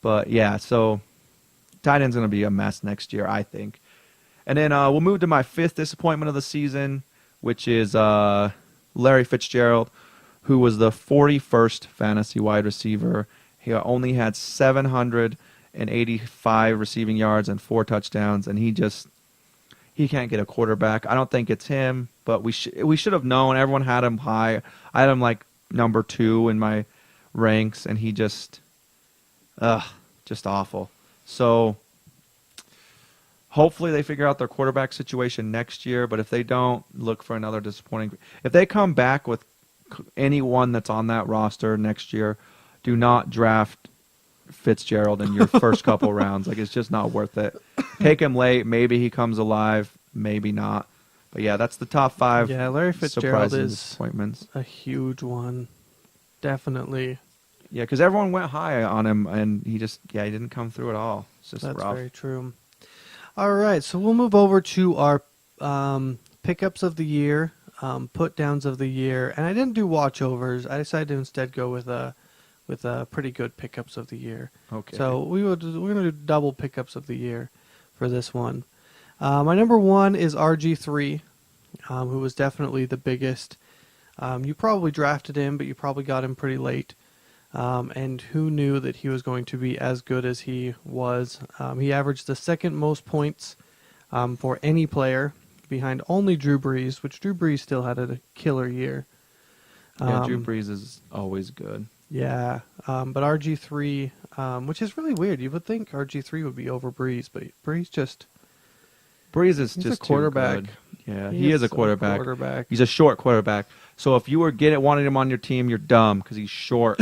But, yeah, so tight end's going to be a mess next year, I think. And then we'll move to my fifth disappointment of the season, which is Larry Fitzgerald, who was the 41st fantasy wide receiver. He only had 785 receiving yards and 4 touchdowns, and he can't get a quarterback. I don't think it's him, but we should have known. Everyone had him high. I had him like number 2 in my ranks, and he just awful. So hopefully they figure out their quarterback situation next year, but if they don't, look for another disappointing. If they come back with anyone that's on that roster next year, do not draft Fitzgerald in your first couple rounds. Like, it's just not worth it. Take him late. Maybe he comes alive. Maybe not. But, yeah, that's the top 5 Larry Fitzgerald is disappointments. A huge one. Definitely. Yeah, because everyone went high on him, and he didn't come through at all. It's just That's rough. very true. All right, so we'll move over to our pickups of the year, put-downs of the year. And I didn't do watchovers. I decided to instead go with pretty good pickups of the year. Okay. So we're going to do double pickups of the year for this one. My number 1 is RG3, who was definitely the biggest. You probably drafted him, but you probably got him pretty late. And who knew that he was going to be as good as he was? He averaged the second most points for any player, behind only Drew Brees, which Drew Brees still had a killer year. Drew Brees is always good. Yeah, but RG3, which is really weird. You would think RG3 would be over Brees, but Brees is just a quarterback. Too good. Yeah, he is a quarterback. quarterback. He's a short quarterback. So if you wanted him on your team, you're dumb because he's short.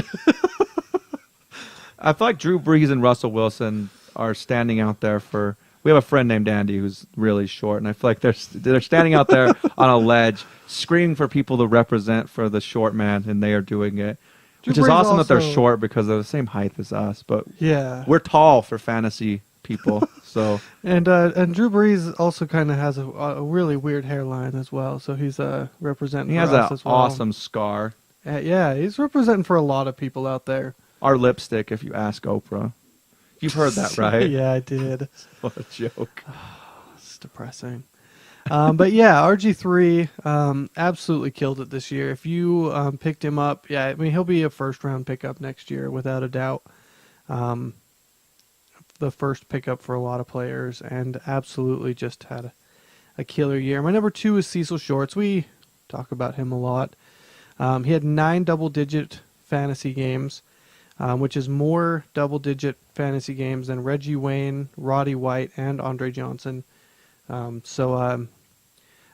I feel like Drew Brees and Russell Wilson are standing out there for. We have a friend named Andy who's really short, and I feel like they're standing out there on a ledge, screaming for people to represent for the short man, and they are doing it. Which is awesome that they're short because they're the same height as us, but yeah, we're tall for fantasy people. So and Drew Brees also kind of has a really weird hairline as well, so he's representing. He has for us an as well. awesome scar. Yeah, he's representing for a lot of people out there. Our lipstick, if you ask Oprah. You've heard that, right? Yeah, I did. What a joke. It's depressing. But yeah, RG3 absolutely killed it this year. If you picked him up, yeah, I mean, he'll be a first-round pickup next year, without a doubt. The first pickup for a lot of players, and absolutely just had a killer year. My number 2 is Cecil Shorts. We talk about him a lot. He had 9 double-digit fantasy games, which is more double-digit fantasy games than Reggie Wayne, Roddy White, and Andre Johnson. I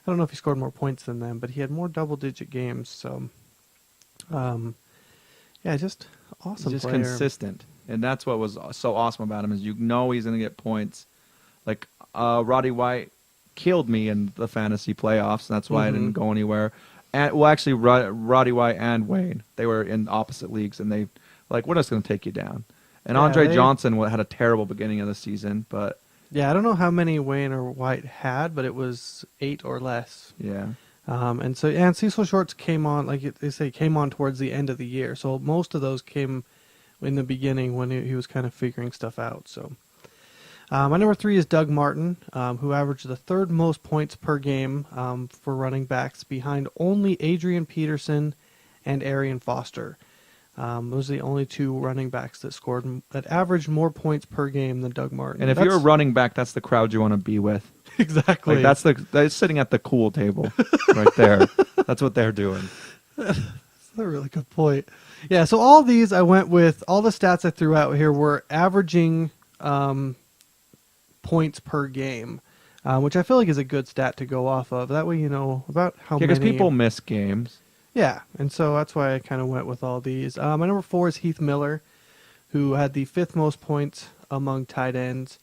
don't know if he scored more points than them, but he had more double-digit games. So, yeah, just awesome. He's just player. consistent, and that's what was so awesome about him is he's going to get points. Like Roddy White killed me in the fantasy playoffs, and that's why I didn't go anywhere. And actually, Roddy White and Wayne, they were in opposite leagues, and they we're just going to take you down. And Yeah, Andre Johnson had a terrible beginning of the season, but yeah, I don't know how many Wayne or White had, but it was 8 or less. yeah. And Cecil Shorts came on, like they say, came on towards the end of the year. So most of those came in the beginning when he was kind of figuring stuff out. So my number 3 is Doug Martin, who averaged the 3rd most points per game for running backs, behind only Adrian Peterson and Arian Foster. Those are the only 2 running backs that averaged more points per game than Doug Martin. And if you're a running back, that's the crowd you want to be with. Exactly. Like that's sitting at the cool table right there. That's what they're doing. That's a really good point. Yeah, so all these I went with, all the stats I threw out here were averaging points per game, which I feel like is a good stat to go off of. That way you know about how many. Because people miss games. Yeah, and so that's why I kind of went with all these. My number 4 is Heath Miller, who had the 5th most points among tight ends,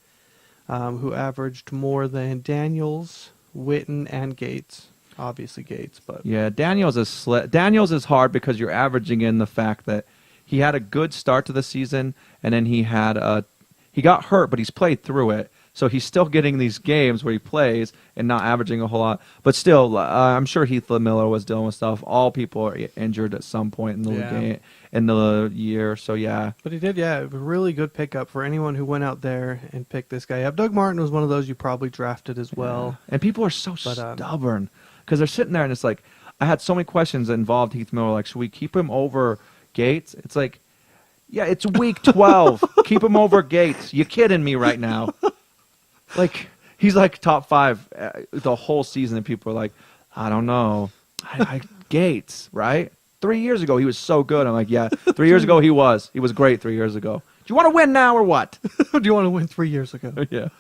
who averaged more than Daniels, Witten, and Gates. Obviously Gates, but yeah, Daniels is hard because you're averaging in the fact that he had a good start to the season, and then he got hurt, but he's played through it. So he's still getting these games where he plays and not averaging a whole lot. But still, I'm sure Heath Miller was dealing with stuff. All people are injured at some point in the game, in the year. So, yeah. But he did, a really good pickup for anyone who went out there and picked this guy up. Doug Martin was one of those you probably drafted as well. And people are so stubborn because they're sitting there and it's like, I had so many questions that involved Heath Miller. Like, should we keep him over Gates? It's like, yeah, it's week 12. Keep him over Gates. You kidding me right now? Like, he's like top 5 the whole season, and people are like, I don't know. Gates, right? 3 years ago, he was so good. I'm like, yeah, 3 years ago, he was. He was great 3 years ago. Do you want to win now or what? Do you want to win 3 years ago? Yeah.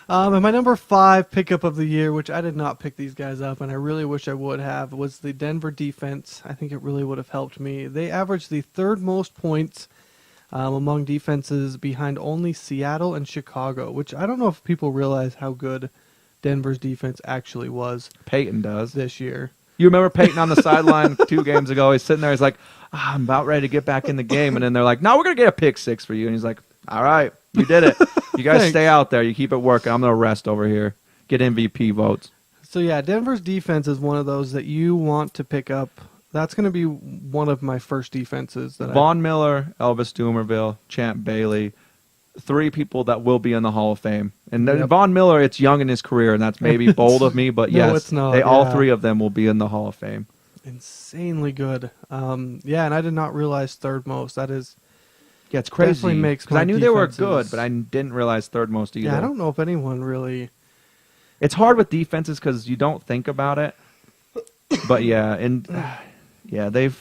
And my number 5 pickup of the year, which I did not pick these guys up, and I really wish I would have, was the Denver defense. I think it really would have helped me. They averaged the 3rd most points among defenses, behind only Seattle and Chicago, which I don't know if people realize how good Denver's defense actually was. Peyton does. This year. You remember Peyton on the sideline 2 games ago? He's sitting there. He's like, I'm about ready to get back in the game. And then they're like, no, we're going to get a pick 6 for you. And he's like, all right, you did it. You guys stay out there. You keep it working. I'm going to rest over here. Get MVP votes. So, yeah, Denver's defense is one of those that you want to pick up. That's going to be one of my first defenses. Von Miller, Elvis Dumervil, Champ Bailey, 3 people that will be in the Hall of Fame. And Von Miller, it's young in his career, and that's maybe bold of me, but no, yes, it's not, all 3 of them will be in the Hall of Fame. Insanely good. And I did not realize 3rd most. That is, yeah, it's crazy. Definitely makes because I knew they were good, but I didn't realize 3rd most either. Yeah, I don't know if anyone really. It's hard with defenses because you don't think about it, but yeah, and. Yeah, they've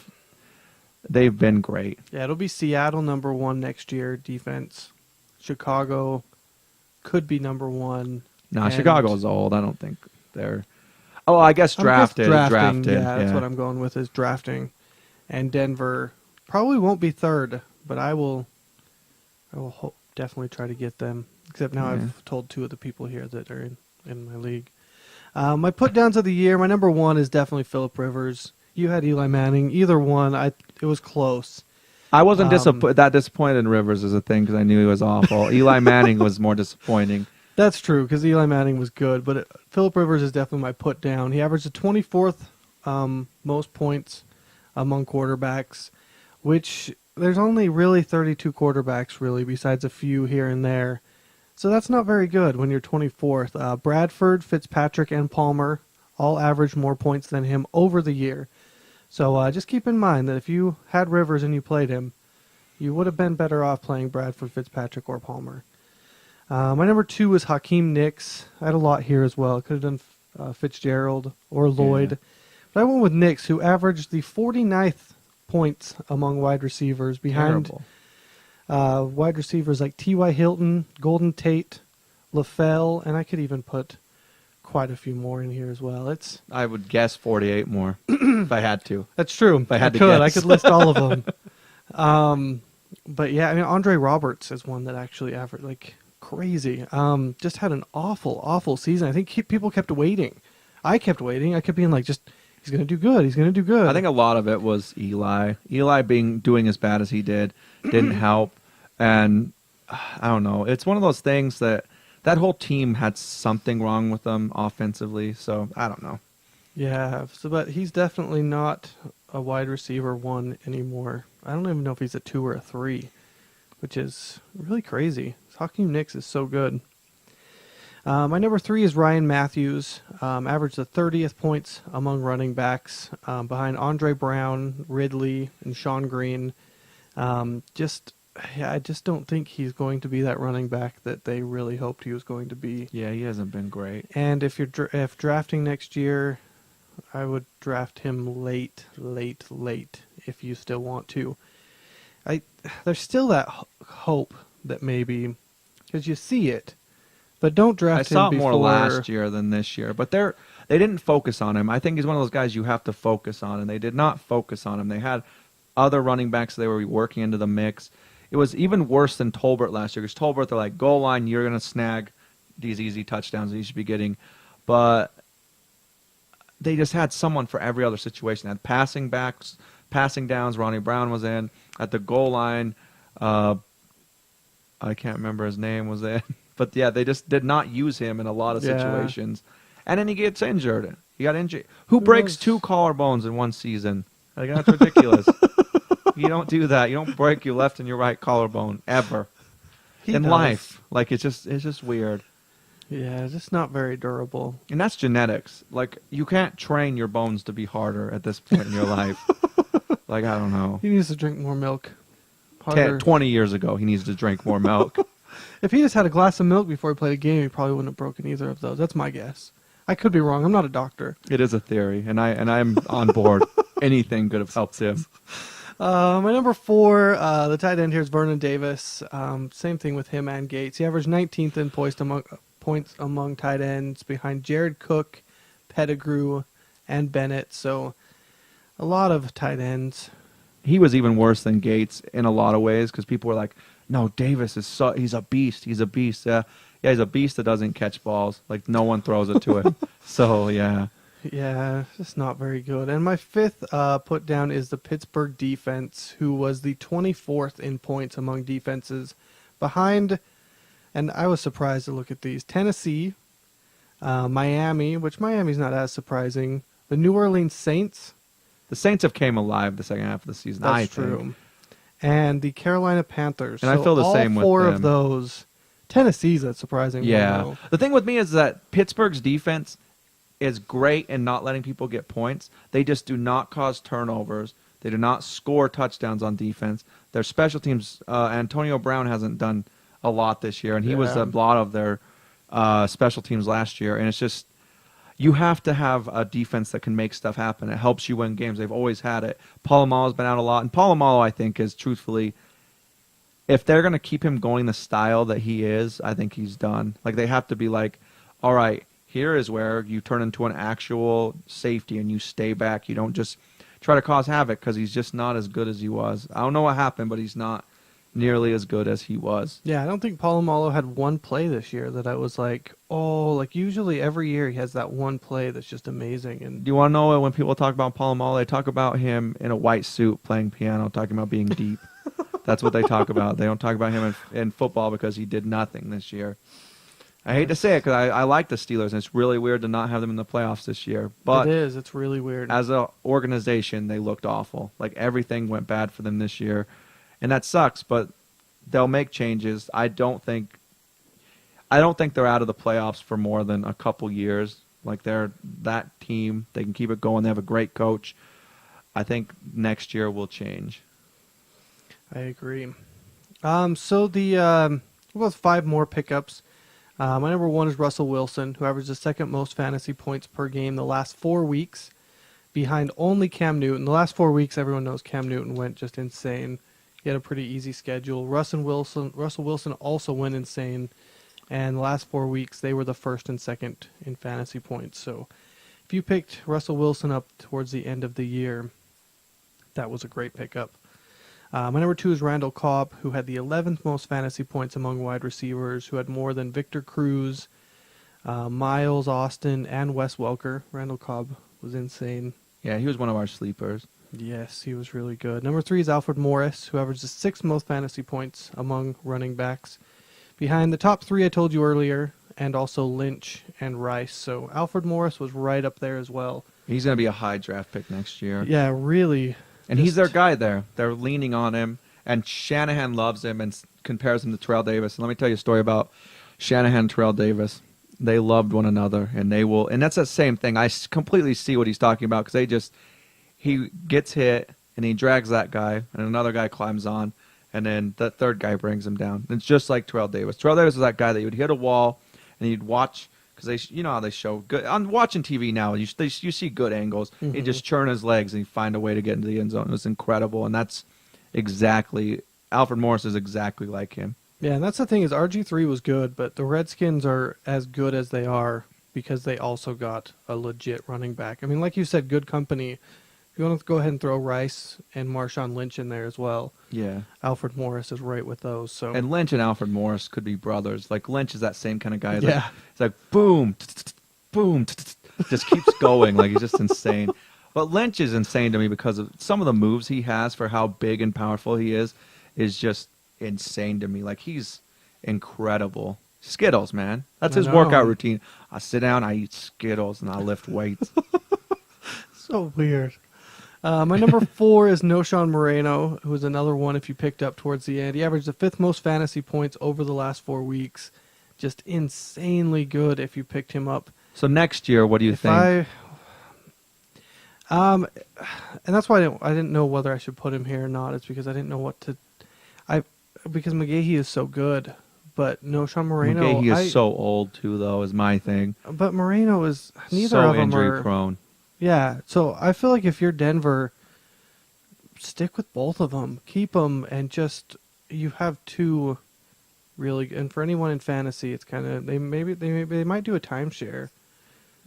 been great. Yeah, it'll be Seattle number 1 next year, defense. Chicago could be number 1. No, Chicago's old. I don't think they're... Oh, I guess drafted. Drafted. Yeah, that's what I'm going with is drafting. And Denver probably won't be 3rd, but I will definitely try to get them. Except now I've told 2 of the people here that are in my league. My put-downs of the year, my number 1 is definitely Phillip Rivers. You had Eli Manning. Either one, it was close. I wasn't that disappointed in Rivers as a thing because I knew he was awful. Eli Manning was more disappointing. That's true because Eli Manning was good, but Phillip Rivers is definitely my put down. He averaged the 24th most points among quarterbacks, which there's only really 32 quarterbacks really besides a few here and there. So that's not very good when you're 24th. Bradford, Fitzpatrick, and Palmer all averaged more points than him over the year. So just keep in mind that if you had Rivers and you played him, you would have been better off playing Bradford, Fitzpatrick, or Palmer. My number 2 is Hakeem Nicks. I had a lot here as well. Could have done Fitzgerald or Lloyd. Yeah. But I went with Nicks, who averaged the 49th points among wide receivers behind wide receivers like T.Y. Hilton, Golden Tate, LaFell, and I could even put quite a few more in here as well. I would guess 48 more if I had to. That's true. If I could. I could list all of them. But yeah, I mean, Andre Roberts is one that actually averaged like crazy. Just had an awful season. I think people kept waiting. I kept waiting. I kept being like, just he's going to do good. He's going to do good. I think a lot of it was Eli. Eli doing as bad as he didn't help. And I don't know. It's one of those things that whole team had something wrong with them offensively. So I don't know. Yeah, so, but he's definitely not a wide receiver 1 anymore. I don't even know if he's a 2 or a 3, which is really crazy. Hakeem Nicks is so good. My number 3 is Ryan Matthews. Averaged the 30th points among running backs, behind Andre Brown, Ridley, and Sean Green. I just don't think he's going to be that running back that they really hoped he was going to be. Yeah, he hasn't been great. And if if drafting next year, I would draft him late if you still want to. There's still that hope that maybe, because you see it. But don't draft him I saw it before. more last year than this year, but they didn't focus on him. I think he's one of those guys you have to focus on, and they did not focus on him. They had other running backs they were working into the mix. It was even worse than Tolbert last year, because Tolbert, they're like, goal line, you're going to snag these easy touchdowns that you should be getting. But they just had someone for every other situation. They had passing backs, passing downs, Ronnie Brown was in. At the goal line, I can't remember his name, was in. But, yeah, they just did not use him in a lot of situations. And then he gets injured. He got injured. Who breaks 2 collarbones in one season? Like, that's ridiculous. You don't do that. You don't break your left and your right collarbone ever in life. Like, it's just weird. Yeah, just not very durable. And that's genetics. Like, you can't train your bones to be harder at this point in your life. Like, I don't know. He needs to drink more milk. 20 years ago, he needs to drink more milk. If he just had a glass of milk before he played a game, he probably wouldn't have broken either of those. That's my guess. I could be wrong. I'm not a doctor. It is a theory, and I'm on board. Anything could have helped him. My number 4, the tight end here is Vernon Davis. Same thing with him and Gates. He averaged 19th in points among tight ends, behind Jared Cook, Pettigrew, and Bennett. So a lot of tight ends. He was even worse than Gates in a lot of ways, because people were like, no, Davis he's a beast. He's a beast. Yeah, he's a beast that doesn't catch balls. Like, no one throws it to him. So, yeah. Yeah, just not very good. And my 5th put down is the Pittsburgh defense, who was the 24th in points among defenses, behind, and I was surprised to look at these, Tennessee, Miami, which Miami's not as surprising, the New Orleans Saints. The Saints have came alive the second half of the season. That's true. And the Carolina Panthers. And so I feel the same with them. All 4 of those. Tennessee's a surprising one, though. The thing with me is that Pittsburgh's defense is great in not letting people get points. They just do not cause turnovers. They do not score touchdowns on defense. Their special teams, Antonio Brown hasn't done a lot this year, and he was a lot of their special teams last year. And it's just, you have to have a defense that can make stuff happen. It helps you win games. They've always had it. Polamalu's been out a lot. And Polamalu, I think, is truthfully, if they're going to keep him going the style that he is, I think he's done. Like, they have to be like, all right, here is where you turn into an actual safety and you stay back. You don't just try to cause havoc, because he's just not as good as he was. I don't know what happened, but he's not nearly as good as he was. Yeah, I don't think Polamalu had one play this year that I was like, oh, like usually every year he has that one play that's just amazing. And do you want to know when people talk about Polamalu, they talk about him in a white suit playing piano, talking about being deep. That's what they talk about. They don't talk about him in football, because he did nothing this year. I hate to say it, because I like the Steelers, and it's really weird to not have them in the playoffs this year. But it is. It's really weird. As an organization, they looked awful. Like, everything went bad for them this year. And that sucks, but they'll make changes. I don't think they're out of the playoffs for more than a couple years. Like, they're that team. They can keep it going. They have a great coach. I think next year will change. I agree. So we'll go with 5 more pickups. My number 1 is Russell Wilson, who averaged the 2nd most fantasy points per game the last 4 weeks, behind only Cam Newton. The last 4 weeks, everyone knows Cam Newton went just insane. He had a pretty easy schedule. Russell Wilson also went insane, and the last 4 weeks they were the 1st and 2nd in fantasy points. So if you picked Russell Wilson up towards the end of the year, that was a great pickup. My number 2 is Randall Cobb, who had the 11th most fantasy points among wide receivers, who had more than Victor Cruz, Miles Austin, and Wes Welker. Randall Cobb was insane. Yeah, he was one of our sleepers. Yes, he was really good. Number 3 is Alfred Morris, who averaged the 6th most fantasy points among running backs, behind the top 3 I told you earlier, and also Lynch and Rice. So Alfred Morris was right up there as well He's going to be a high draft pick next year. Yeah, really. And he's their guy there. They're leaning on him. And Shanahan loves him and compares him to Terrell Davis. And let me tell you a story about Shanahan and Terrell Davis. They loved one another, and they will. And that's the same thing. I completely see what he's talking about because he gets hit, and he drags that guy, and another guy climbs on, and then the third guy brings him down. It's just like Terrell Davis. Terrell Davis is that guy that you would hit a wall, and you'd watch because you know how they show good. I'm watching TV now. You see good angles. Mm-hmm. He'd just churn his legs, and he'd find a way to get into the end zone. It was incredible, and that's exactly Alfred Morris is exactly like him. Yeah, and that's the thing is RG3 was good, but the Redskins are as good as they are because they also got a legit running back. I mean, like you said, good company. If you want to go ahead and throw Rice and Marshawn Lynch in there as well. Yeah. Alfred Morris is right with those. So and Lynch and Alfred Morris could be brothers. Like Lynch is that same kind of guy. Yeah. It's like boom, boom, just keeps going. Like he's just insane. But Lynch is insane to me because of some of the moves he has for how big and powerful he is just insane to me. Like he's incredible. Skittles, man. That's his workout routine. I sit down, I eat Skittles, and I lift weights. So weird. My number 4 is Noshawn Moreno, who is another one if you picked up towards the end. He averaged the 5th most fantasy points over the last 4 weeks. Just insanely good if you picked him up. So next year, what do you think? And that's why I didn't know whether I should put him here or not. It's because I didn't know what to. Because McGahee is so good, but Noshawn Moreno. McGahee is so old too, though. Is my thing. But Moreno is neither so of them injury are prone. Yeah, so I feel like if you're Denver, stick with both of them, keep them, and just you have two really. And for anyone in fantasy, it's kind of they might do a timeshare.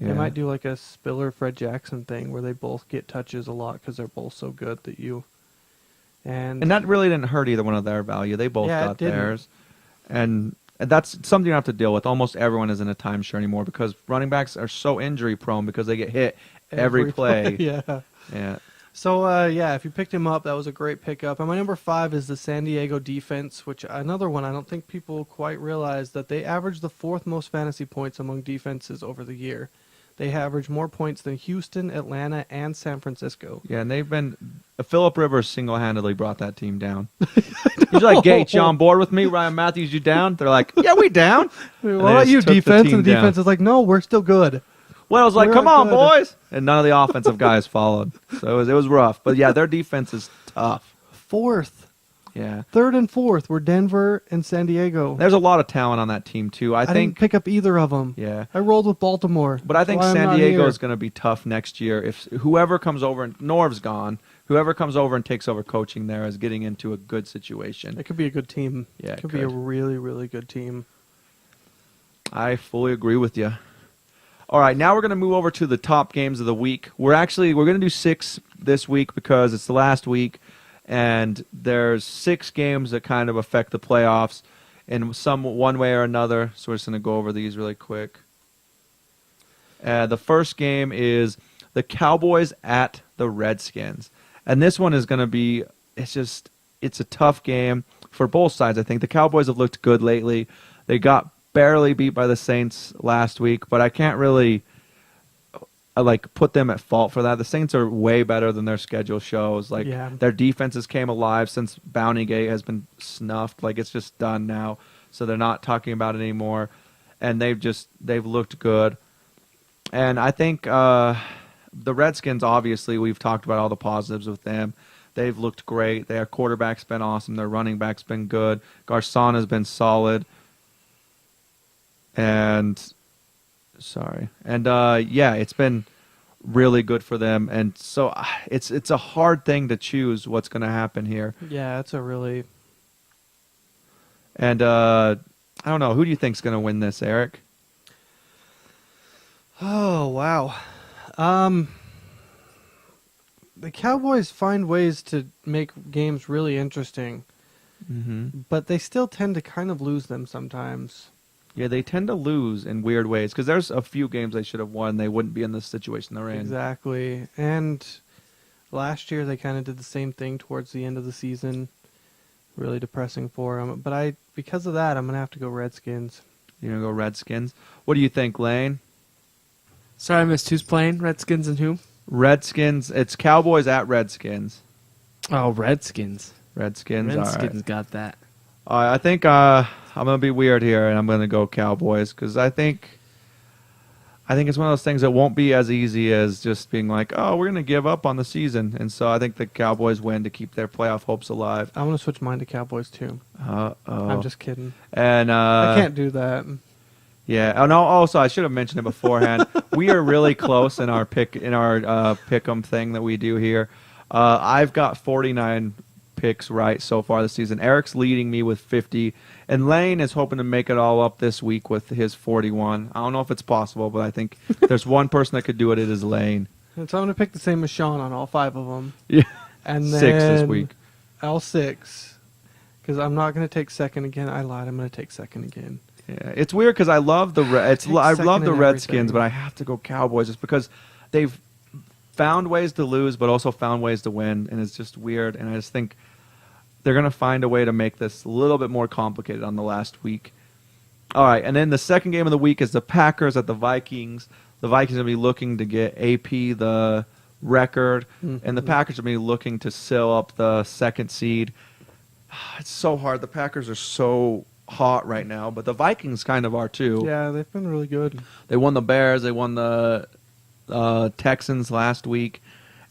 Yeah. They might do like a Spiller Fred Jackson thing where they both get touches a lot because they're both so good that you. And that really didn't hurt either one of their value. They both got theirs. And that's something you have to deal with. Almost everyone is in a timeshare anymore because running backs are so injury prone because they get hit every play. Yeah. Yeah. So, if you picked him up, that was a great pickup. And my number 5 is the San Diego defense, which another one I don't think people quite realize that they average the 4th most fantasy points among defenses over the year. They average more points than Houston, Atlanta, and San Francisco. Yeah, and they've been... Phillip Rivers single-handedly brought that team down. He's like, Gates, you on board with me? Ryan Matthews, you down? They're like, yeah, we down. What about you, defense? And the defense is like, no, we're still good. Well, I was like, come on, boys. And none of the offensive guys followed. So it was rough. But, yeah, their defense is tough. 4th. Yeah. 3rd and 4th were Denver and San Diego. There's a lot of talent on that team, too. I think didn't pick up either of them. Yeah. I rolled with Baltimore. But I think San Diego is going to be tough next year. If whoever comes over, and Norv's gone, whoever comes over and takes over coaching there is getting into a good situation. It could be a good team. Yeah, it could be a really, really good team. I fully agree with you. All right, now we're going to move over to the top games of the week. We're going to do 6 this week because it's the last week, and there's 6 games that kind of affect the playoffs in one way or another. So we're just going to go over these really quick. The first game is the Cowboys at the Redskins. And this one is going to be, it's a tough game for both sides, I think. The Cowboys have looked good lately. They got barely beat by the Saints last week, but I can't really put them at fault for that. The Saints are way better than their schedule shows. Their defenses came alive since Bountygate has been snuffed. It's just done now. So they're not talking about it anymore. And they've looked good. And I think the Redskins, obviously, we've talked about all the positives with them. They've looked great. Their quarterback's been awesome. Their running back's been good. Garcon has been solid. It's been really good for them. And so it's a hard thing to choose what's going to happen here. Yeah, it's a really... And I don't know. Who do you think's going to win this, Eric? Oh, wow. The Cowboys find ways to make games really interesting, but they still tend to kind of lose them sometimes. Yeah, they tend to lose in weird ways because there's a few games they should have won. They wouldn't be in the situation they're in. Exactly. And last year they kind of did the same thing towards the end of the season. Really depressing for them. But because of that, I'm going to have to go Redskins. You're going to go Redskins? What do you think, Lane? Sorry, I missed who's playing. Redskins and who? Redskins. It's Cowboys at Redskins. Oh, Redskins. Redskins. Redskins All right. got that. I think I'm gonna be weird here, and I'm gonna go Cowboys because I think it's one of those things that won't be as easy as just being like, oh, we're gonna give up on the season, and so I think the Cowboys win to keep their playoff hopes alive. I'm gonna switch mine to Cowboys too. I'm I'm just kidding. And I can't do that. Yeah. Oh no. Also, I should have mentioned it beforehand. We are really close in our pick'em thing that we do here. I've got 49 picks right so far this season. Eric's leading me with 50, and Lane is hoping to make it all up this week with his 41. I don't know if it's possible, but I think there's one person that could do it. It is Lane. And so I'm gonna pick the same as Sean on all 5 of them. Yeah. And then 6 this week. L6, because I'm not gonna take second again. I lied. I'm gonna take second again. Yeah, it's weird because I love the I love the in Redskins, everything. but I have to go Cowboys just because they've found ways to lose, but also found ways to win, and it's just weird. And I just think they're gonna find a way to make this a little bit more complicated on the last week. All right, and then the second game of the week is the Packers at the Vikings. The Vikings are gonna be looking to get AP the record, and the Packers are gonna be looking to seal up the second seed. It's so hard. The Packers are so hot right now, but the Vikings kind of are too. Yeah, they've been really good. They won the Bears, they won the Texans last week,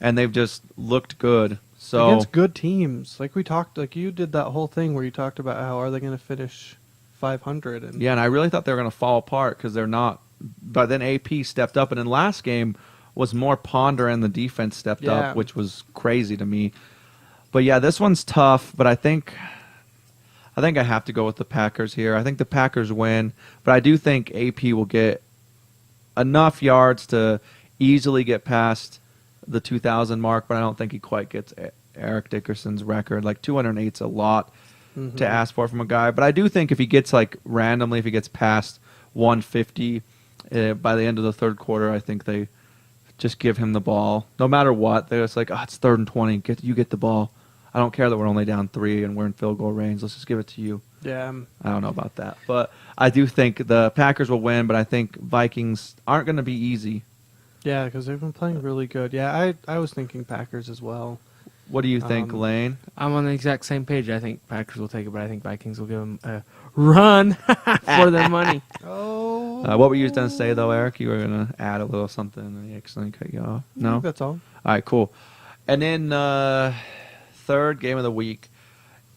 and they've just looked good. So Against good teams, like we talked, like you did that whole thing where you talked about how are they going to finish 500? And yeah, and I really thought they were going to fall apart because they're not. But then AP stepped up, and in last game was more Ponder and the defense stepped Yeah. up, which was crazy to me. But yeah, this one's tough, but I think I have to go with the Packers here. I think the Packers win, but I do think AP will get enough yards to easily get past the 2,000 mark, but I don't think he quite gets Eric Dickerson's record. Like 208's a lot to ask for from a guy, but I do think if he gets like randomly, if he gets past 150 by the end of the third quarter, I think they just give him the ball. No matter what, they're just like, oh, it's 3rd and 20. You get the ball. I don't care that we're only down 3 and we're in field goal range. Let's just give it to you. yeah, I don't know about that. But I do think the Packers will win, but I think Vikings aren't going to be easy. yeah, because they've been playing really good. Yeah, I was thinking Packers as well. What do you think, Lane? I'm on the exact same page. I think Packers will take it, but I think Vikings will give them a run for their money. Oh, What were you going to say, though, Eric? You were going to add a little something and I accidentally cut you off. I No? think that's all. All right, cool. And then third game of the week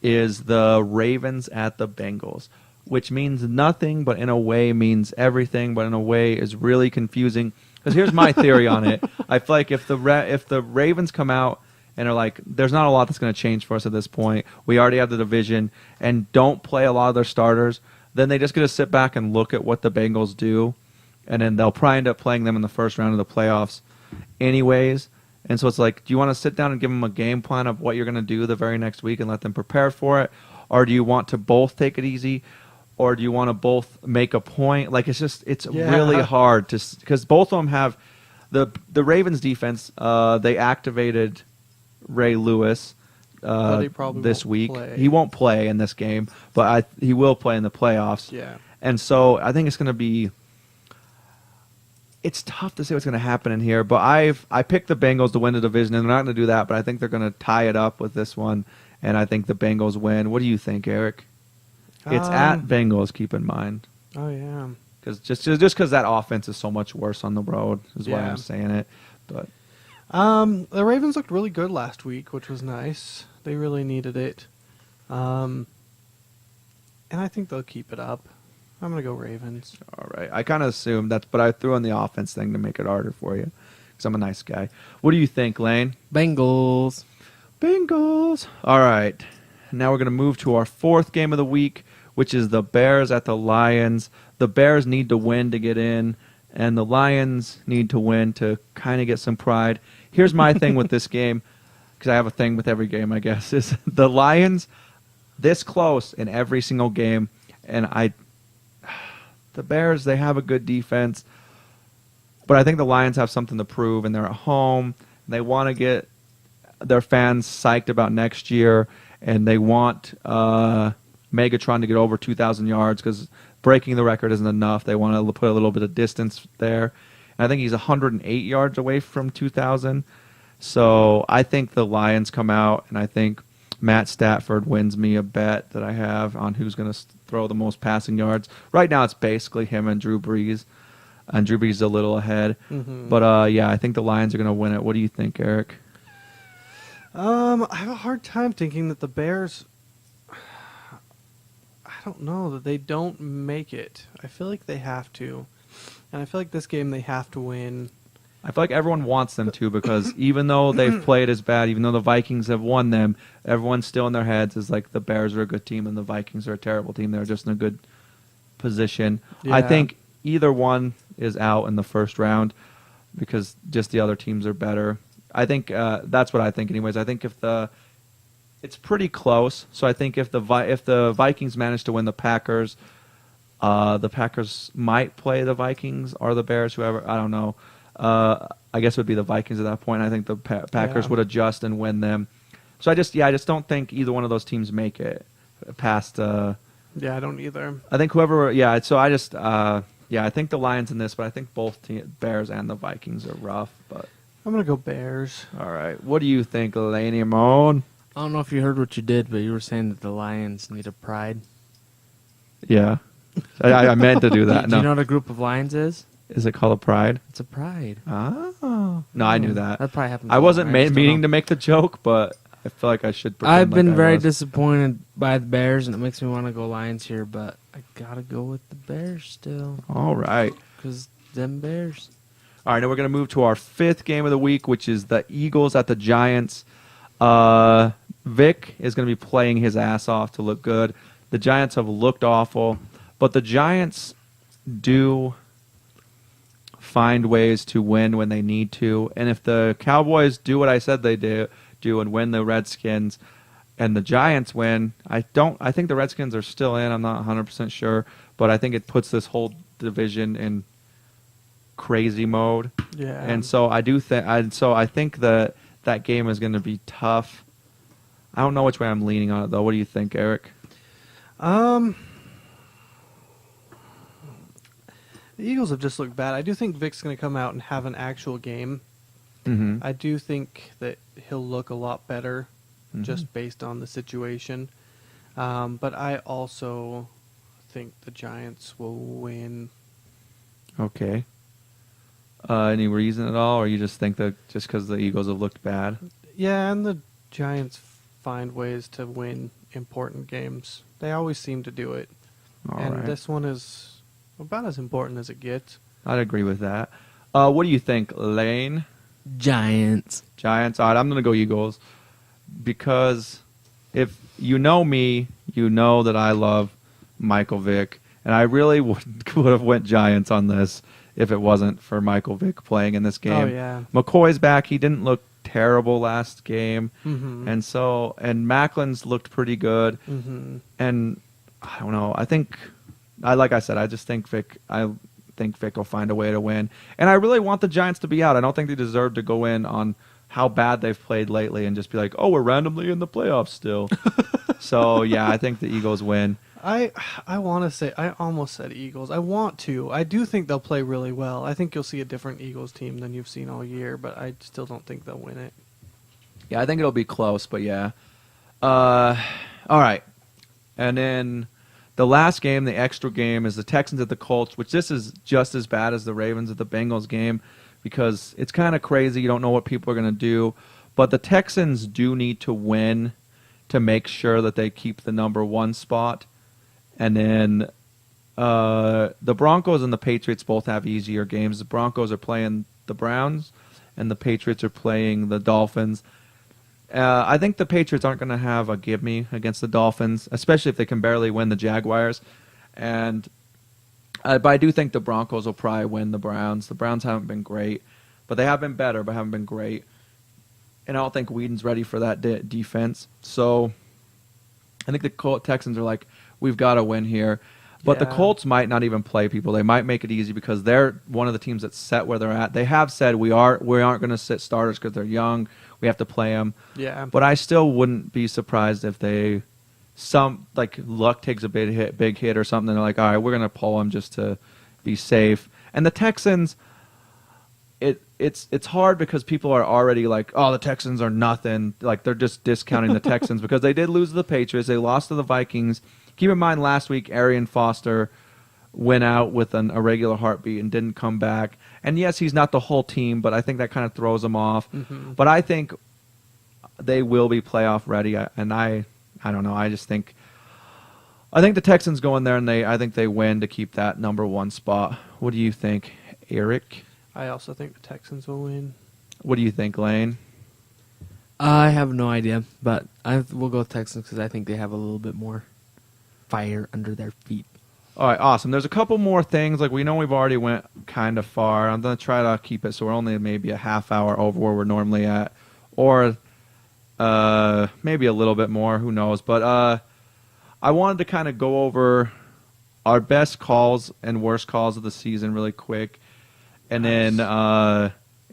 is the Ravens at the Bengals, which means nothing, but in a way means everything, but in a way is really confusing. Because here's my theory on it. I feel like if the Ravens come out and are like, there's not a lot that's going to change for us at this point. We already have the division and don't play a lot of their starters. Then they just get to sit back and look at what the Bengals do, and then they'll probably end up playing them in the first round of the playoffs anyways. And so it's like, do you want to sit down and give them a game plan of what you're going to do the very next week and let them prepare for it? Or do you want to both take it easy? Or do you want to both make a point? Like, it's really hard to, because both of them have the Ravens defense. They activated Ray Lewis But he probably this won't week. play. He won't play in this game, but he will play in the playoffs. Yeah. And so I think it's going to be. It's tough to say what's going to happen in here, but I picked the Bengals to win the division, and they're not going to do that. But I think they're going to tie it up with this one, and I think the Bengals win. What do you think, Eric? It's at Bengals. Keep in mind, Oh yeah. because just because that offense is so much worse on the road is why Yeah. I'm saying it. But The Ravens looked really good last week, which was nice. They really needed it. And I think they'll keep it up. I'm going to go Ravens. all right, I kind of assumed that, but I threw in the offense thing to make it harder for you because I'm a nice guy. What do you think, Lane? Bengals. Bengals. All right. Now we're going to move to our fourth game of the week, which is the Bears at the Lions. The Bears need to win to get in, and the Lions need to win to kind of get some pride. Here's my thing with this game, because I have a thing with every game, I guess, is the Lions this close in every single game, and the Bears, they have a good defense, but I think the Lions have something to prove, and they're at home. They want to get their fans psyched about next year, and they want Megatron to get over 2,000 yards because breaking the record isn't enough. They want to put a little bit of distance there. And I think he's 108 yards away from 2,000. So I think the Lions come out, and I think Matt Stafford wins me a bet that I have on who's going to throw the most passing yards. Right now, it's basically him and Drew Brees. And Drew Brees is a little ahead. Mm-hmm. But, yeah, I think the Lions are going to win it. What do you think, Eric? I have a hard time thinking that the Bears. I don't know that they don't make it. I feel like they have to, and I feel like this game they have to win. I feel like everyone wants them to because even though they've played as bad, even though the Vikings have won them, everyone's still in their heads is like the Bears are a good team and the Vikings are a terrible team. They're just in a good position. Yeah. I think either one is out in the first round because just the other teams are better. I think that's what I think anyways. I think it's pretty close. So I think if the Vikings manage to win the Packers might play the Vikings or the Bears, whoever, I don't know. I guess it would be the Vikings at that point. I think the Packers would adjust and win them. So I just don't think either one of those teams make it past. Yeah, I don't either. I think whoever. Yeah. So I just. I think the Lions in this, but I think both Bears and the Vikings are rough. But I'm gonna go Bears. all right, what do you think, Laney Moan? I don't know if you heard what you did, but you were saying that the Lions need a pride. Yeah, I meant to do that. Do No, you know what a group of lions is? is it called a pride? It's a pride. Oh, no, I knew that. That probably happens. I a lot, wasn't right? I just don't meaning know. to make the joke, but I feel like I should. Pretend I've been like I very was. disappointed by the Bears, and it makes me want to go Lions here, but I gotta go with the Bears still, All right. because them Bears. All right, now we're going to move to our fifth game of the week, which is the Eagles at the Giants. Vic is going to be playing his ass off to look good. The Giants have looked awful, but the Giants do find ways to win when they need to. And if the Cowboys do what I said they do and win the Redskins and the Giants win, I think the Redskins are still in. I'm not 100% sure, but I think it puts this whole division in crazy mode. Yeah. And so I think that game is going to be tough. I don't know which way I'm leaning on it though. What do you think, Eric? The Eagles have just looked bad. I do think Vic's going to come out and have an actual game. Mm-hmm. I do think that he'll look a lot better just based on the situation. But I also think the Giants will win. Okay. Any reason at all, or you just think that just because the Eagles have looked bad? Yeah, and the Giants find ways to win important games. They always seem to do it. All and right. this one is about as important as it gets. I'd agree with that. What do you think, Lane? Giants. Giants. All right, I'm going to go Eagles because if you know me, you know that I love Michael Vick, and I really would have went Giants on this if it wasn't for Michael Vick playing in this game. Oh, yeah. McCoy's back. He didn't look terrible last game, Mm-hmm. and Macklin's looked pretty good. Mm-hmm. And I don't know. Like I said, I just think Vic. I think Vic will find a way to win. And I really want the Giants to be out. I don't think they deserve to go in on how bad they've played lately and just be like, oh, we're randomly in the playoffs still. So yeah, I think the Eagles win. I want to say, I almost said Eagles. I want to. I do think they'll play really well. I think you'll see a different Eagles team than you've seen all year, but I still don't think they'll win it. Yeah, I think it'll be close, but yeah. All right. And then the last game, the extra game, is the Texans at the Colts, which this is just as bad as the Ravens at the Bengals game because it's kind of crazy. You don't know what people are going to do. But the Texans do need to win to make sure that they keep the number one spot. And then the Broncos and the Patriots both have easier games. The Broncos are playing the Browns, and the Patriots are playing the Dolphins. I think the Patriots aren't going to have a give-me against the Dolphins, especially if they can barely win the Jaguars. But I do think the Broncos will probably win the Browns. The Browns haven't been great, but they have been better, but haven't been great. And I don't think Whedon's ready for that defense. So I think the Texans are like, we've got to win here. But the Yeah. Colts might not even play people. They might make it easy because they're one of the teams that's set where they're at. They have said we aren't going to sit starters because they're young. We have to play them. Yeah. But I still wouldn't be surprised if luck takes a big hit or something. And they're like, all right, we're going to pull them just to be safe. And the Texans, it's hard because people are already like, oh, the Texans are nothing. Like they're just discounting the Texans because they did lose to the Patriots. They lost to the Vikings. Keep in mind, last week Arian Foster went out with an irregular heartbeat and didn't come back. And yes, he's not the whole team, but I think that kind of throws him off. Mm-hmm. But I think they will be playoff ready. I don't know. I think the Texans go in there and I think they win to keep that number 1 spot. What do you think, Eric? I also think the Texans will win. What do you think, Lane? I have no idea, but we'll go with Texans because I think they have a little bit more fire under their feet. All right, awesome. There's a couple more things. Like we know we've already went kind of far. I'm going to try to keep it so we're only maybe a half hour over where we're normally at, or maybe a little bit more. Who knows? But I wanted to kind of go over our best calls and worst calls of the season really quick, and then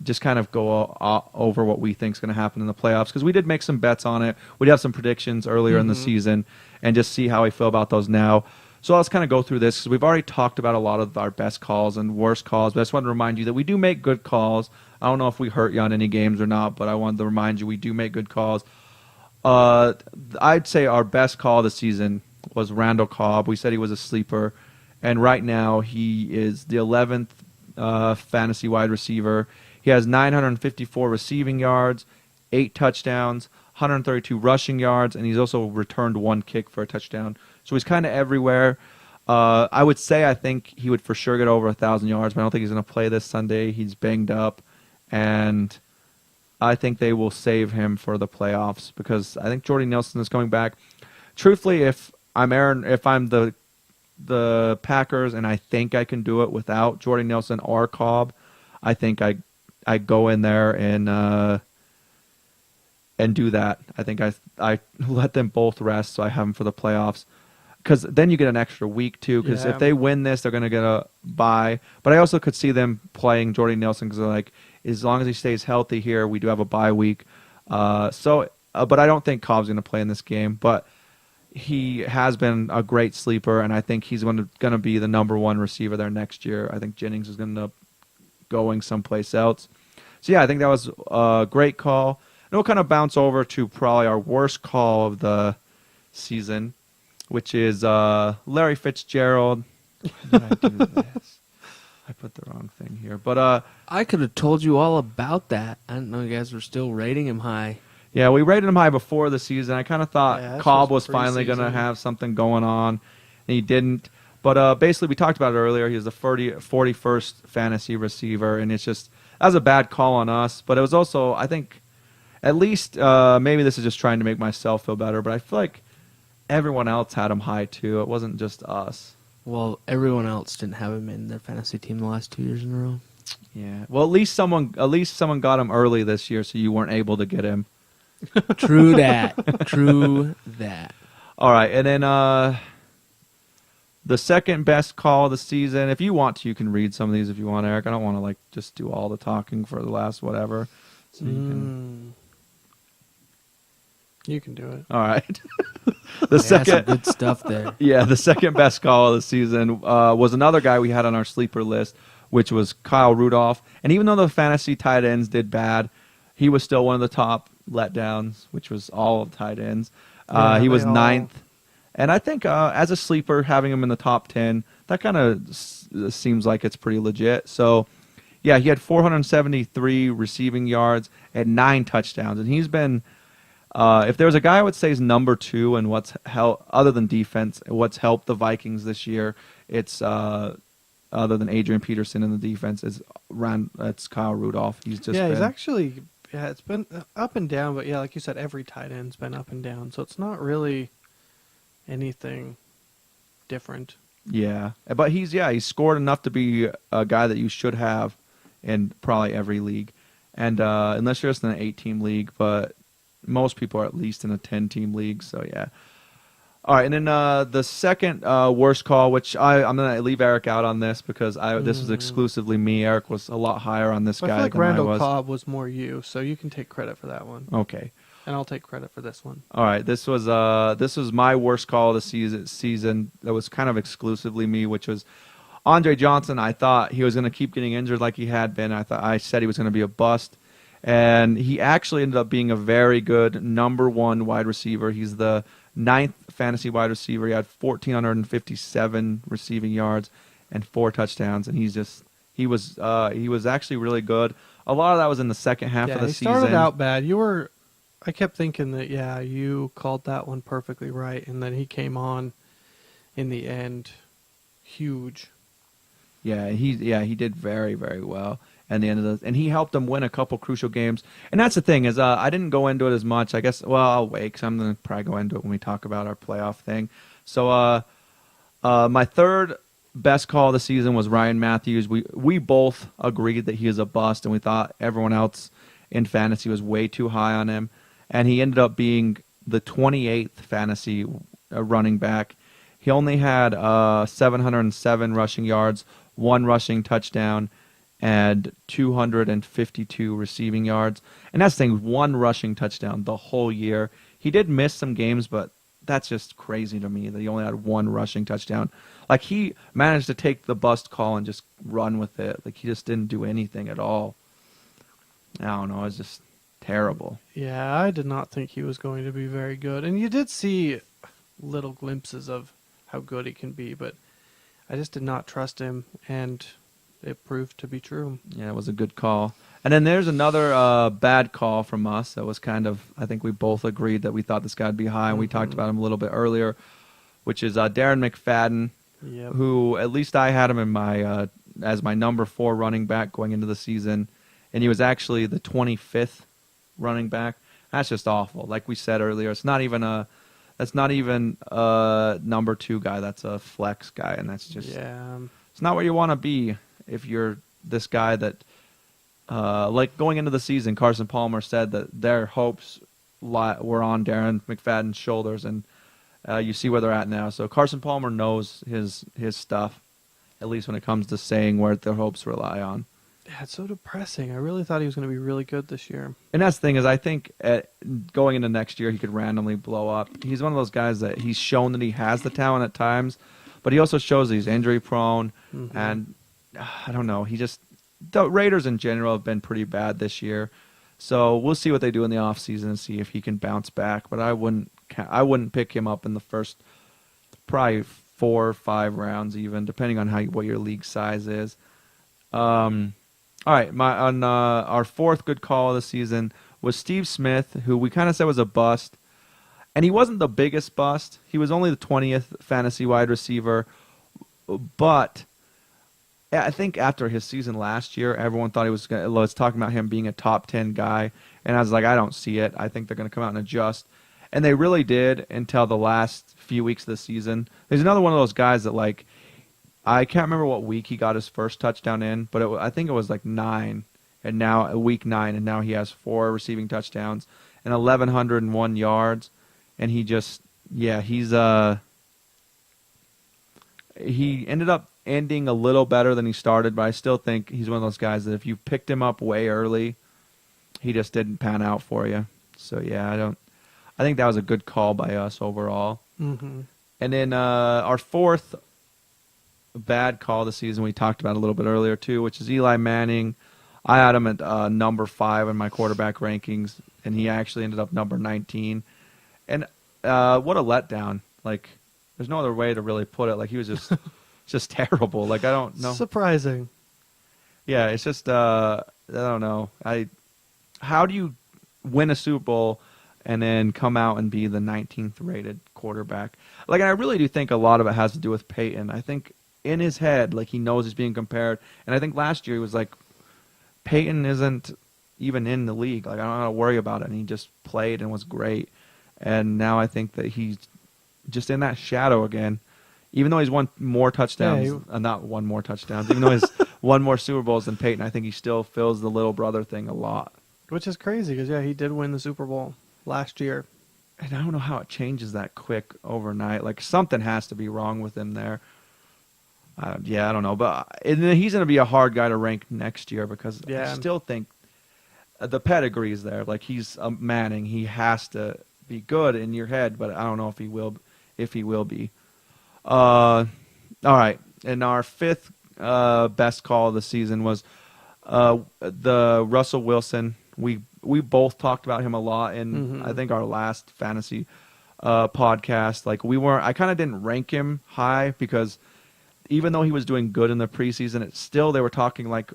just kind of go over what we think is going to happen in the playoffs because we did make some bets on it. We did have some predictions earlier in the season, and just see how we feel about those now. So let's kind of go through this because we've already talked about a lot of our best calls and worst calls, but I just wanted to remind you that we do make good calls. I don't know if we hurt you on any games or not, but I wanted to remind you we do make good calls. I'd say our best call of the season was Randall Cobb. We said he was a sleeper, and right now he is the 11th fantasy wide receiver. He has 954 receiving yards, 8 touchdowns, 132 rushing yards, and he's also returned 1 kick for a touchdown. So he's kind of everywhere. I would say I think he would for sure get over 1,000 yards, but I don't think he's going to play this Sunday. He's banged up, and I think they will save him for the playoffs because I think Jordy Nelson is coming back. Truthfully, if I'm the Packers and I think I can do it without Jordy Nelson or Cobb, I think I go in there and do that. I think I let them both rest so I have them for the playoffs. Because then you get an extra week, too. Because if they win this, they're going to get a bye. But I also could see them playing Jordy Nelson because they're like, as long as he stays healthy here, we do have a bye week. But I don't think Cobb's going to play in this game. But he has been a great sleeper, and I think he's going to be the number 1 receiver there next year. I think Jennings is going to end up going someplace else. So, yeah, I think that was a great call. And we'll kind of bounce over to probably our worst call of the season, which is Larry Fitzgerald. Why did I do this? I put the wrong thing here. But I could have told you all about that. I didn't know you guys were still rating him high. yeah, we rated him high before the season. I kind of thought Yeah, this Cobb was was finally going to preseason. have something going on, and he didn't. But basically, we talked about it earlier. He was the 41st fantasy receiver, and it's just that was a bad call on us. But it was also, I think, at least maybe this is just trying to make myself feel better, but I feel like everyone else had him high too. It wasn't just us. Well, everyone else didn't have him in their fantasy team the last 2 years in a row. Yeah. Well, at least someone got him early this year, so you weren't able to get him. True that. True that. All right, and then the second best call of the season. If you want to, you can read some of these if you want, Eric. I don't want to just do all the talking for the last whatever. So you can. You can do it. All right. Some good stuff there. Yeah, the second best call of the season was another guy we had on our sleeper list, which was Kyle Rudolph. And even though the fantasy tight ends did bad, he was still one of the top letdowns, which was all of tight ends. He was 9th. And I think as a sleeper, having him in the top 10, that kind of seems like it's pretty legit. So, yeah, he had 473 receiving yards and 9 touchdowns. And he's been... if there was a guy I would say is number 2 and other than defense, what's helped the Vikings this year, it's other than Adrian Peterson in the defense, it's Kyle Rudolph. He's actually it's been up and down, but yeah, like you said, every tight end's been up and down, so it's not really anything different. Yeah, but he's scored enough to be a guy that you should have in probably every league, and unless you're just in an 8-team league, but most people are at least in a 10-team league, so yeah. All right, and then the second worst call, which I'm going to leave Eric out on this because this was exclusively me. Eric was a lot higher on this But guy I feel like than I Randall was. Cobb was more you, so you can take credit for that one. Okay. And I'll take credit for this one. All right, this was my worst call of the season. That was kind of exclusively me, which was Andre Johnson, I thought he was going to keep getting injured like he had been. I said he was going to be a bust. And he actually ended up being a very good number one wide receiver. He's the 9th fantasy wide receiver. He had 1,457 receiving yards and 4 touchdowns. And he was actually really good. A lot of that was in the second half of the season. He started out bad. I kept thinking that, you called that one perfectly right. And then he came on in the end huge. Yeah, he did very, very well. And he helped them win a couple crucial games. And that's the thing is, I didn't go into it as much. I guess, well, I'll wait because I'm going to probably go into it when we talk about our playoff thing. So, my third best call of the season was Ryan Matthews. We both agreed that he is a bust, and we thought everyone else in fantasy was way too high on him. And he ended up being the 28th fantasy running back. He only had 707 rushing yards, 1 rushing touchdown, and 252 receiving yards. And that's the thing, 1 rushing touchdown the whole year. He did miss some games, but that's just crazy to me that he only had 1 rushing touchdown. Like, he managed to take the bust call and just run with it. Like, he just didn't do anything at all. I don't know, it's just terrible. Yeah, I did not think he was going to be very good. And you did see little glimpses of how good he can be, but I just did not trust him, and it proved to be true. Yeah, it was a good call. And then there's another bad call from us that was kind of, I think we both agreed that we thought this guy would be high, and we talked about him a little bit earlier, which is Darren McFadden, who at least I had him in my as my number 4 running back going into the season, and he was actually the 25th running back. That's just awful. Like we said earlier, that's not even a number 2 guy. That's a flex guy, and that's just it's not where you want to be if you're this guy that like going into the season, Carson Palmer said that their hopes were on Darren McFadden's shoulders, and you see where they're at now. So Carson Palmer knows his stuff, at least when it comes to saying where their hopes rely on. Yeah, it's so depressing. I really thought he was going to be really good this year. And that's the thing is, I think going into next year, he could randomly blow up. He's one of those guys that he's shown that he has the talent at times, but he also shows that he's injury prone, and I don't know. The Raiders in general have been pretty bad this year, so we'll see what they do in the offseason and see if he can bounce back. But I wouldn't pick him up in the first probably 4 or 5 rounds, even depending on what your league size is. All right, our 4th good call of the season was Steve Smith, who we kind of said was a bust. And he wasn't the biggest bust. He was only the 20th fantasy wide receiver. But I think after his season last year, everyone thought he was talking about him being a top 10 guy. And I was like, I don't see it. I think they're going to come out and adjust. And they really did until the last few weeks of the season. There's another one of those guys that, like, I can't remember what week he got his first touchdown in, but I think it was like 9, and now week 9, and now he has 4 receiving touchdowns and 1,101 yards, and he ended up ending a little better than he started, but I still think he's one of those guys that if you picked him up way early, he just didn't pan out for you. So yeah, I think that was a good call by us overall. Mm-hmm. And then our 4th bad call of the season we talked about a little bit earlier too, which is Eli Manning. I had him at number 5 in my quarterback rankings, and he actually ended up number 19. And what a letdown! Like, there's no other way to really put it. Like, he was just terrible. Like, I don't know. Surprising. Yeah, it's just I don't know. How do you win a Super Bowl and then come out and be the 19th rated quarterback? Like, I really do think a lot of it has to do with Peyton. I think in his head, like, he knows he's being compared. And I think last year he was like, Peyton isn't even in the league. Like, I don't have to worry about it. And he just played and was great. And now I think that he's just in that shadow again. Even though he's won more touchdowns, not won more touchdowns, even though he's won more Super Bowls than Peyton, I think he still feels the little brother thing a lot. Which is crazy because, he did win the Super Bowl last year. And I don't know how it changes that quick overnight. Like, something has to be wrong with him there. I don't know. But he's going to be a hard guy to rank next year because I still think the pedigree is there. Like, he's a Manning. He has to be good in your head, but I don't know if he will be. All right. And our 5th best call of the season was the Russell Wilson. We both talked about him a lot in I think our last fantasy podcast. Like I kind of didn't rank him high because even though he was doing good in the preseason, they were talking like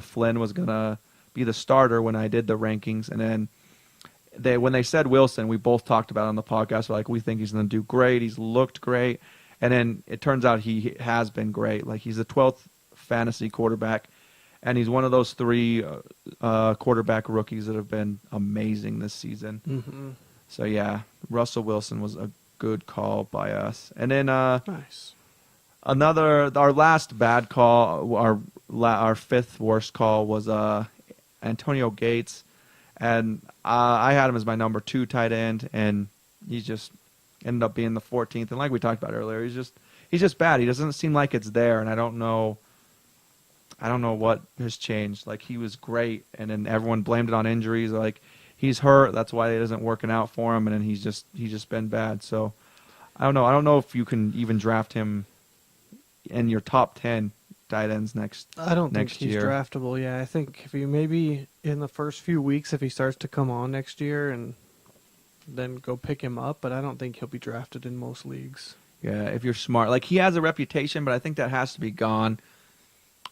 Flynn was gonna be the starter when I did the rankings, and then when they said Wilson, we both talked about it on the podcast. We're like, we think he's gonna do great. He's looked great, and then it turns out he has been great. Like he's the 12th fantasy quarterback, and he's one of those 3 quarterback rookies that have been amazing this season. Mm-hmm. So yeah, Russell Wilson was a good call by us, and then Nice. our last bad call, our 5th worst call was Antonio Gates, and I had him as my number 2 tight end, and he just ended up being the 14th. And like we talked about earlier, he's just bad. He doesn't seem like it's there, and I don't know what has changed. Like he was great, and then everyone blamed it on injuries. Like he's hurt, that's why it isn't working out for him, and then he's just been bad. So I don't know. I don't know if you can even draft him in your top 10 tight ends next year. I don't think he's draftable. Yeah, I think if you maybe in the first few weeks, if he starts to come on next year, and then go pick him up. But I don't think he'll be drafted in most leagues. Yeah, if you're smart, like he has a reputation, but I think that has to be gone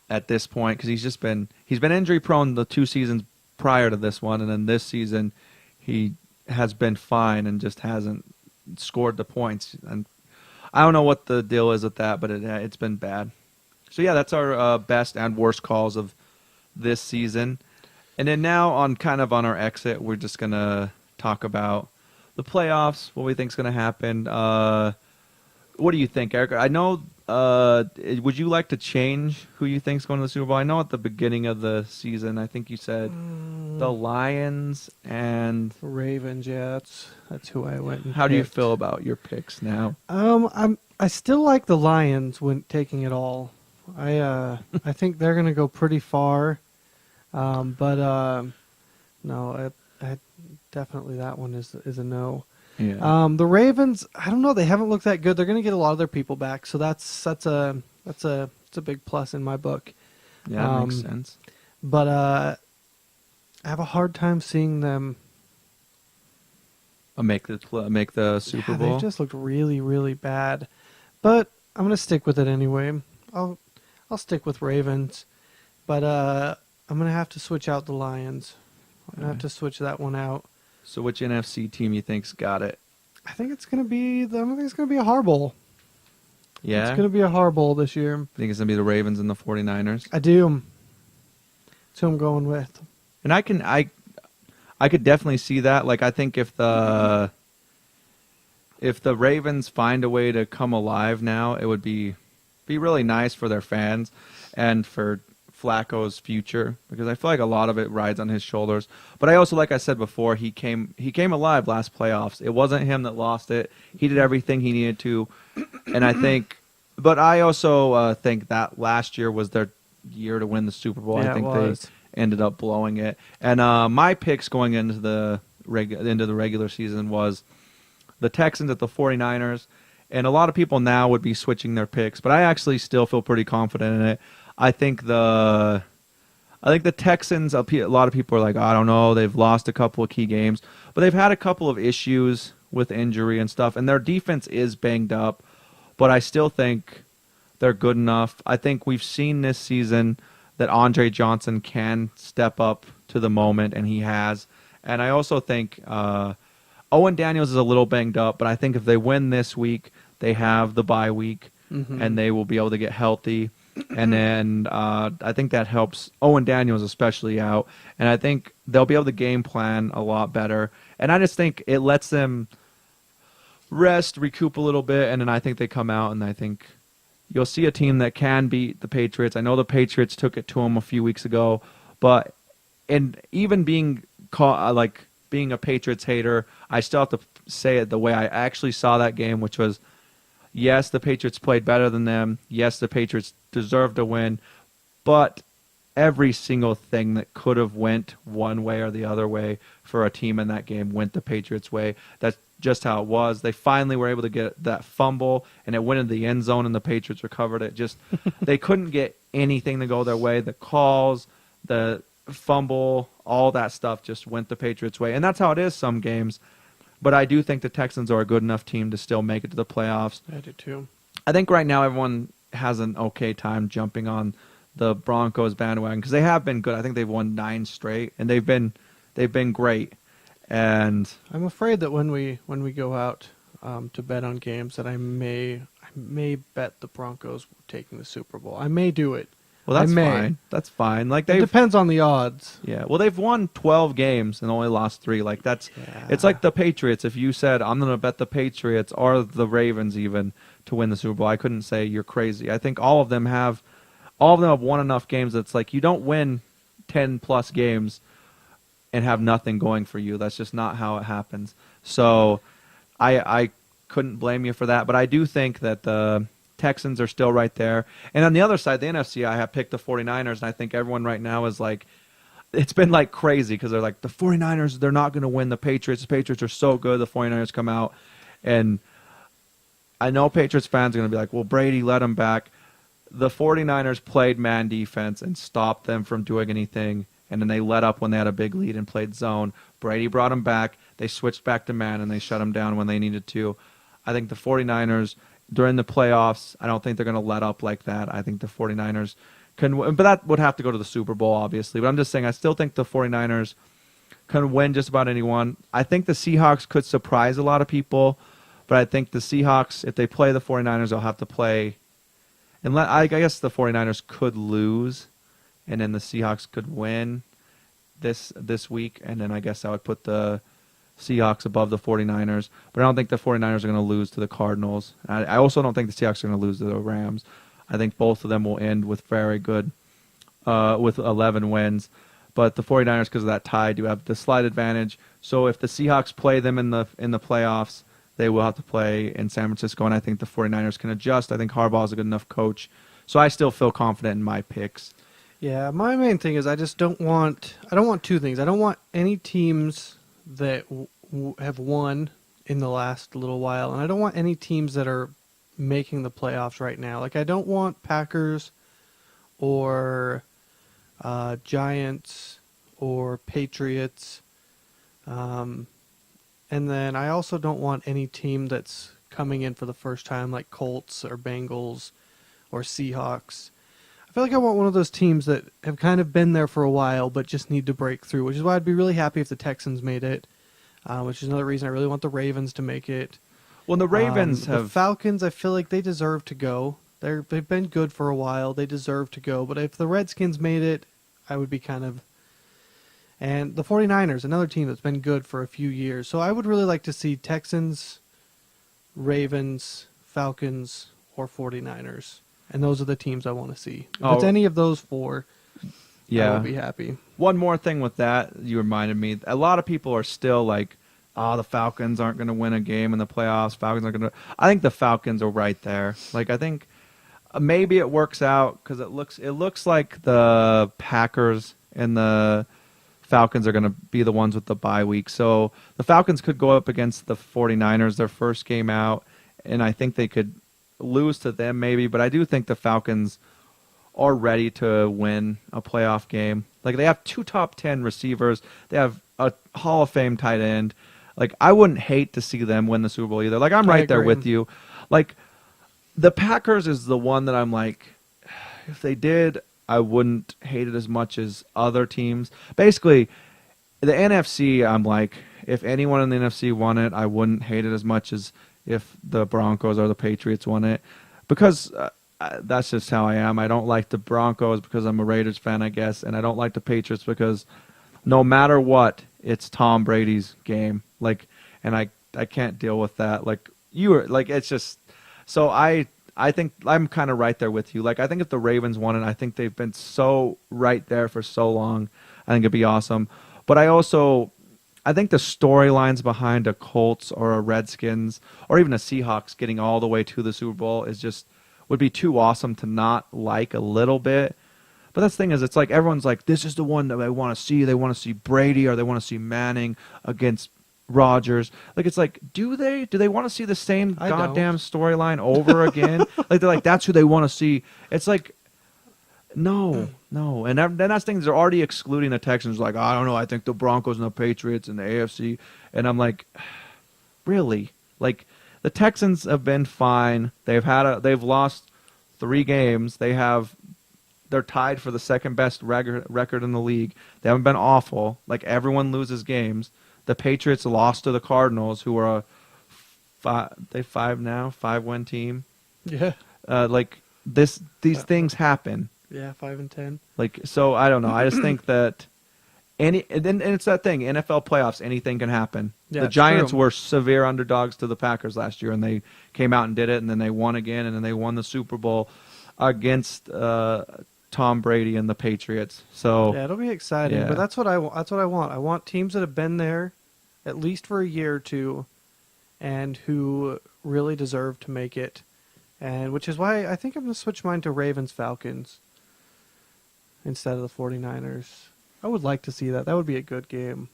at this point because he's been injury prone the 2 seasons prior to this one, and then this season he has been fine and just hasn't scored the points. And I don't know what the deal is with that, but it's been bad. So yeah, that's our best and worst calls of this season. And then now on our exit, we're just gonna talk about the playoffs, what we think's gonna happen. What do you think, Eric? I know. Would you like to change who you think's going to the Super Bowl? I know at the beginning of the season, I think you said the Lions and Ravens. Yeah, that's who I went. How do you feel about your picks now? I still like the Lions when taking it all. I think they're going to go pretty far, but no, I definitely that one is a no. Yeah. The Ravens, I don't know. They haven't looked that good. They're going to get a lot of their people back, so that's a big plus in my book. Yeah, that makes sense. But I have a hard time seeing them make the Super Bowl. They just looked really, really bad. But I'm going to stick with it anyway. I'll stick with Ravens, but I'm going to have to switch out the Lions. I'm going to have to switch that one out. So which NFC team you think's got it? I think it's going to be a Harbaugh. Yeah? It's going to be a Harbaugh this year. I think it's going to be the Ravens and the 49ers? I do. That's who I'm going with. And I could definitely see that. Like I think if the Ravens find a way to come alive now, it would be really nice for their fans and for Flacco's future, because I feel like a lot of it rides on his shoulders. But I also, like I said before, he came alive last playoffs. It wasn't him that lost it. He did everything he needed to, and but I also think that last year was their year to win the Super Bowl. Yeah, I think they ended up blowing it. And my picks going into the regular season was the Texans at the 49ers, and a lot of people now would be switching their picks, but I actually still feel pretty confident in it. I think the Texans, a lot of people are like, I don't know, they've lost a couple of key games, but they've had a couple of issues with injury and stuff, and their defense is banged up, but I still think they're good enough. I think we've seen this season that Andre Johnson can step up to the moment, and he has. And I also think Owen Daniels is a little banged up, but I think if they win this week, they have the bye week, and they will be able to get healthy. And then I think that helps Owen Daniels especially out. And I think they'll be able to game plan a lot better. And I just think it lets them rest, recoup a little bit, and then I think they come out, and I think you'll see a team that can beat the Patriots. I know the Patriots took it to them a few weeks ago, but even being being a Patriots hater, I still have to say it the way I actually saw that game, which was, yes, the Patriots played better than them. Yes, the Patriots deserved to win, but every single thing that could have went one way or the other way for a team in that game went the Patriots' way. That's just how it was. They finally were able to get that fumble, and it went into the end zone, and the Patriots recovered it. Just they couldn't get anything to go their way. The calls, the fumble, all that stuff just went the Patriots' way, and that's how it is some games. But I do think the Texans are a good enough team to still make it to the playoffs. I do too. I think right now everyone has an okay time jumping on the Broncos bandwagon because they have been good. I think they've won 9 straight, and they've been great. And I'm afraid that when we go out to bet on games, that I may bet the Broncos taking the Super Bowl. I may do it. well, that's fine. That's fine. Like It depends on the odds. yeah. Well, they've won 12 games and only lost 3. Like that's Yeah. it's like the Patriots. If you said I'm going to bet the Patriots or the Ravens even to win the Super Bowl, I couldn't say you're crazy. I think all of them have won enough games that's like you don't win 10 plus games and have nothing going for you. That's just not how it happens. So I couldn't blame you for that, but I do think that the Texans are still right there. And on the other side, the NFC, I have picked the 49ers, and I think everyone right now is like, it's been like crazy because they're like, the 49ers, they're not going to win the Patriots. The Patriots are so good. The 49ers come out, and I know Patriots fans are going to be like, well, Brady, let them back. The 49ers played man defense and stopped them from doing anything, and then they let up when they had a big lead and played zone. Brady brought them back. They switched back to man, and they shut them down when they needed to. I think the 49ers, during the playoffs, I don't think they're going to let up like that. I think the 49ers can win, but that would have to go to the Super Bowl, obviously. But I'm just saying I still think the 49ers can win just about anyone. I think the Seahawks could surprise a lot of people, but I think the Seahawks, if they play the 49ers, they'll have to play. And I guess the 49ers could lose, and then the Seahawks could win this week, and then I guess I would put the Seahawks above the 49ers. But I don't think the 49ers are going to lose to the Cardinals. I also don't think the Seahawks are going to lose to the Rams. I think both of them will end with very good, with 11 wins. But the 49ers, because of that tie, do have the slight advantage. So if the Seahawks play them in the playoffs, they will have to play in San Francisco, and I think the 49ers can adjust. I think Harbaugh is a good enough coach. So I still feel confident in my picks. Yeah, my main thing is I don't want 2 things. I don't want any teams that have won in the last little while, and I don't want any teams that are making the playoffs right now. Like I don't want Packers or Giants or Patriots. And then I also don't want any team that's coming in for the first time like Colts or Bengals or Seahawks. I feel like I want one of those teams that have kind of been there for a while but just need to break through, which is why I'd be really happy if the Texans made it, which is another reason I really want the Ravens to make it. Well, the Ravens The Falcons, I feel like they deserve to go. They've been good for a while. They deserve to go. But if the Redskins made it, I would be kind of... And the 49ers, another team that's been good for a few years. So I would really like to see Texans, Ravens, Falcons, or 49ers. And those are the teams I want to see. If it's any of those 4, I will be happy. One more thing with that, you reminded me. A lot of people are still like, the Falcons aren't going to win a game in the playoffs. Falcons aren't going to... I think the Falcons are right there. Like, I think maybe it works out because it looks like the Packers and the Falcons are going to be the ones with the bye week. So the Falcons could go up against the 49ers their first game out, and I think they could lose to them maybe, but I do think the Falcons are ready to win a playoff game. Like, they have 2 top 10 receivers. They have a Hall of Fame tight end. Like, I wouldn't hate to see them win the Super Bowl either. Like, I'm right there with you. Like, the Packers is the one that I'm like, if they did, I wouldn't hate it as much as other teams. Basically, the NFC, I'm like, if anyone in the NFC won it, I wouldn't hate it as much as if the Broncos or the Patriots won it. Because that's just how I am. I don't like the Broncos because I'm a Raiders fan, I guess, and I don't like the Patriots because no matter what, it's Tom Brady's game. Like, and I can't deal with that. Like, it's just... So I think I'm kind of right there with you. Like, I think if the Ravens won it, I think they've been so right there for so long. I think it'd be awesome. But I think the storylines behind a Colts or a Redskins or even a Seahawks getting all the way to the Super Bowl would be too awesome to not like a little bit. But that's the thing is, it's like everyone's like, this is the one that they want to see. They want to see Brady or they want to see Manning against Rodgers. Like, it's like, do they? Do they want to see the same I goddamn storyline over again? Like, they're like, that's who they want to see. It's like, no. And then that's things they're already excluding the Texans. Like, I don't know. I think the Broncos and the Patriots and the AFC. And I'm like, really? Like, the Texans have been fine. They've lost 3 games. They're tied for the second best record in the league. They haven't been awful. Like, everyone loses games. The Patriots lost to the Cardinals, who are a 5-win team. Yeah. Like, these things happen. Yeah, 5-10. Like, so I don't know. I just think that and it's that thing. NFL playoffs, anything can happen. Yeah, the it's Giants true. were severe underdogs to the Packers last year, and they came out and did it, and then they won again, and then they won the Super Bowl against Tom Brady and the Patriots. So Yeah, it'll be exciting. Yeah. But that's what I want. I want teams that have been there at least for a year or two, and who really deserve to make it. And which is why I think I'm going to switch mine to Ravens Falcons instead of the 49ers. I would like to see that. That would be a good game.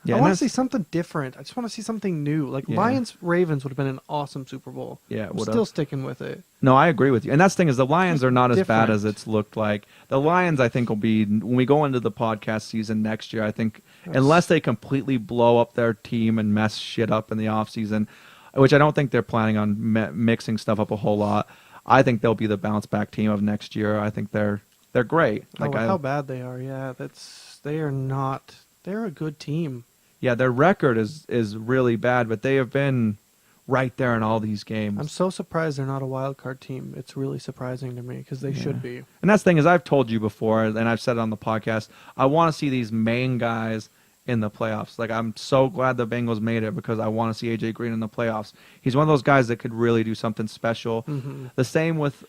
yeah, I and want to that's- see something different. I just want to see something new. Like Yeah. Lions Ravens would have been an awesome Super Bowl. Yeah, it I'm would've. still sticking with it. No, I agree with you. And that's the thing is the Lions are not as bad different. as it's looked like. The Lions, I think, will be, when we go into the podcast season next year, I think, unless they completely blow up their team and mess shit up in the offseason, which I don't think they're planning on mixing stuff up a whole lot, I think they'll be the bounce-back team of next year. I think they're great. Like, How bad they are. Yeah, they are not. They're a good team. Yeah, their record is really bad, but they have been right there in all these games. I'm so surprised they're not a wild card team. It's really surprising to me because they should be. And that's the thing is, I've told you before, and I've said it on the podcast, I want to see these main guys in the playoffs. Like, I'm so glad the Bengals made it because I want to see AJ Green in the playoffs. He's one of those guys that could really do something special. Mm-hmm. The same with,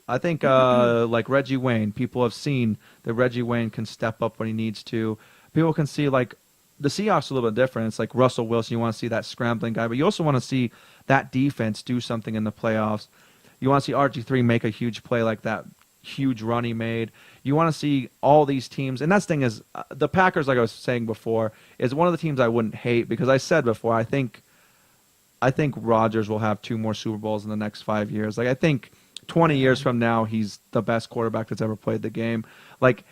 I think, like Reggie Wayne. People have seen that Reggie Wayne can step up when he needs to. People can see, like, the Seahawks are a little bit different. It's like Russell Wilson. You want to see that scrambling guy, but you also want to see that defense do something in the playoffs. You want to see RG3 make a huge play like that huge run he made. You want to see all these teams. And that's the thing is, the Packers, like I was saying before, is one of the teams I wouldn't hate because I said before, I think Rodgers will have 2 more Super Bowls in the next 5 years. Like, I think 20 years from now, he's the best quarterback that's ever played the game. Like,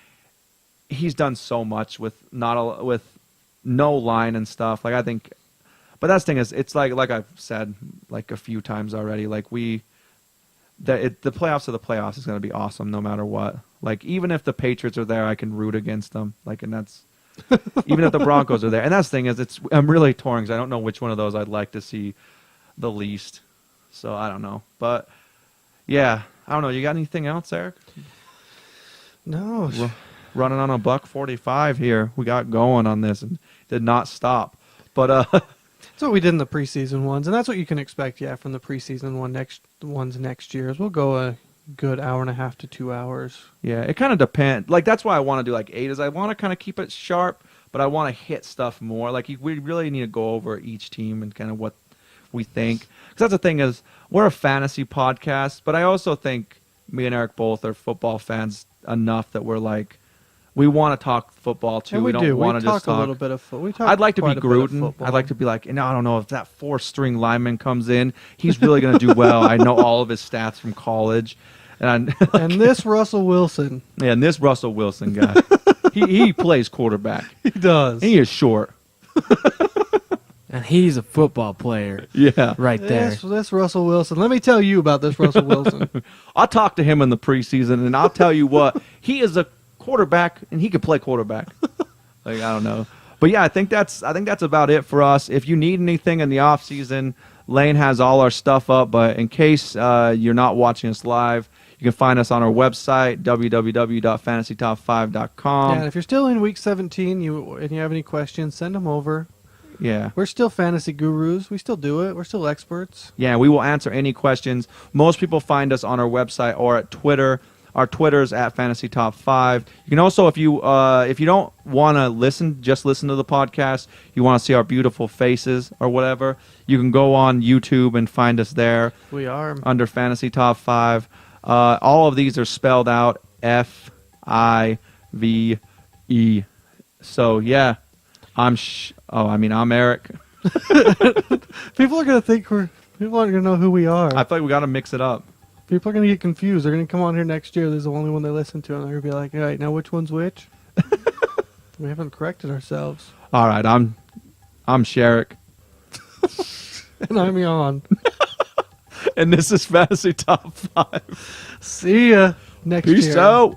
he's done so much with no line and stuff. Like, I think, but that's the thing is, it's like I've said like a few times already. Like, the playoffs of the playoffs is going to be awesome no matter what. Like, even if the Patriots are there, I can root against them. Like, and that's even if the Broncos are there. And that's the thing is, I'm really torn because I don't know which one of those I'd like to see the least. So I don't know, but yeah, I don't know. You got anything else, Eric? No. Running on a $1:45 here. We got going on this and did not stop. But That's what we did in the preseason ones, and that's what you can expect, from the preseason ones next year. We'll go a good hour and a half to 2 hours. yeah, it kind of depends. Like, that's why I want to do like 8 is I want to kind of keep it sharp, but I want to hit stuff more. Like, we really need to go over each team and kind of what we think. Because that's the thing is, we're a fantasy podcast, but I also think me and Eric both are football fans enough that we're like, we want to talk football too. And we don't do. want We to talk just talk a little bit of football. I'd like to be Gruden. I'd like to be like, I don't know if that 4th-string lineman comes in, he's really going to do well. I know all of his stats from college, and And this Russell Wilson. and this Russell Wilson guy, he plays quarterback. He does. He is short. And he's a football player Yeah, right there. This Russell Wilson. Let me tell you about this Russell Wilson. I'll talk to him in the preseason, and I'll tell you what, he is a quarterback, and he can play quarterback. Like, I don't know. But yeah, I think that's about it for us. If you need anything in the off season, Lane has all our stuff up. But in case you're not watching us live, you can find us on our website, www.fantasytop5.com. And if you're still in week 17 and you have any questions, send them over. Yeah. We're still fantasy gurus. We still do it. We're still experts. Yeah, we will answer any questions. Most people find us on our website or at Twitter. Our Twitter's at Fantasy Top 5. You can also, if you don't want to just listen to the podcast, you want to see our beautiful faces or whatever, you can go on YouTube and find us there We are. under Fantasy Top 5. All of these are spelled out FINTASY So yeah, I'm Eric. People are gonna think people aren't gonna know who we are. I thought we got to mix it up. People are gonna get confused. They're gonna come on here next year. This is the only one they listen to, and they're gonna be like, "All right, now which one's which?" We haven't corrected ourselves. All right, I'm Sherrick, And I'm Jan. and this is Fantasy Top 5. See ya next year. Peace out.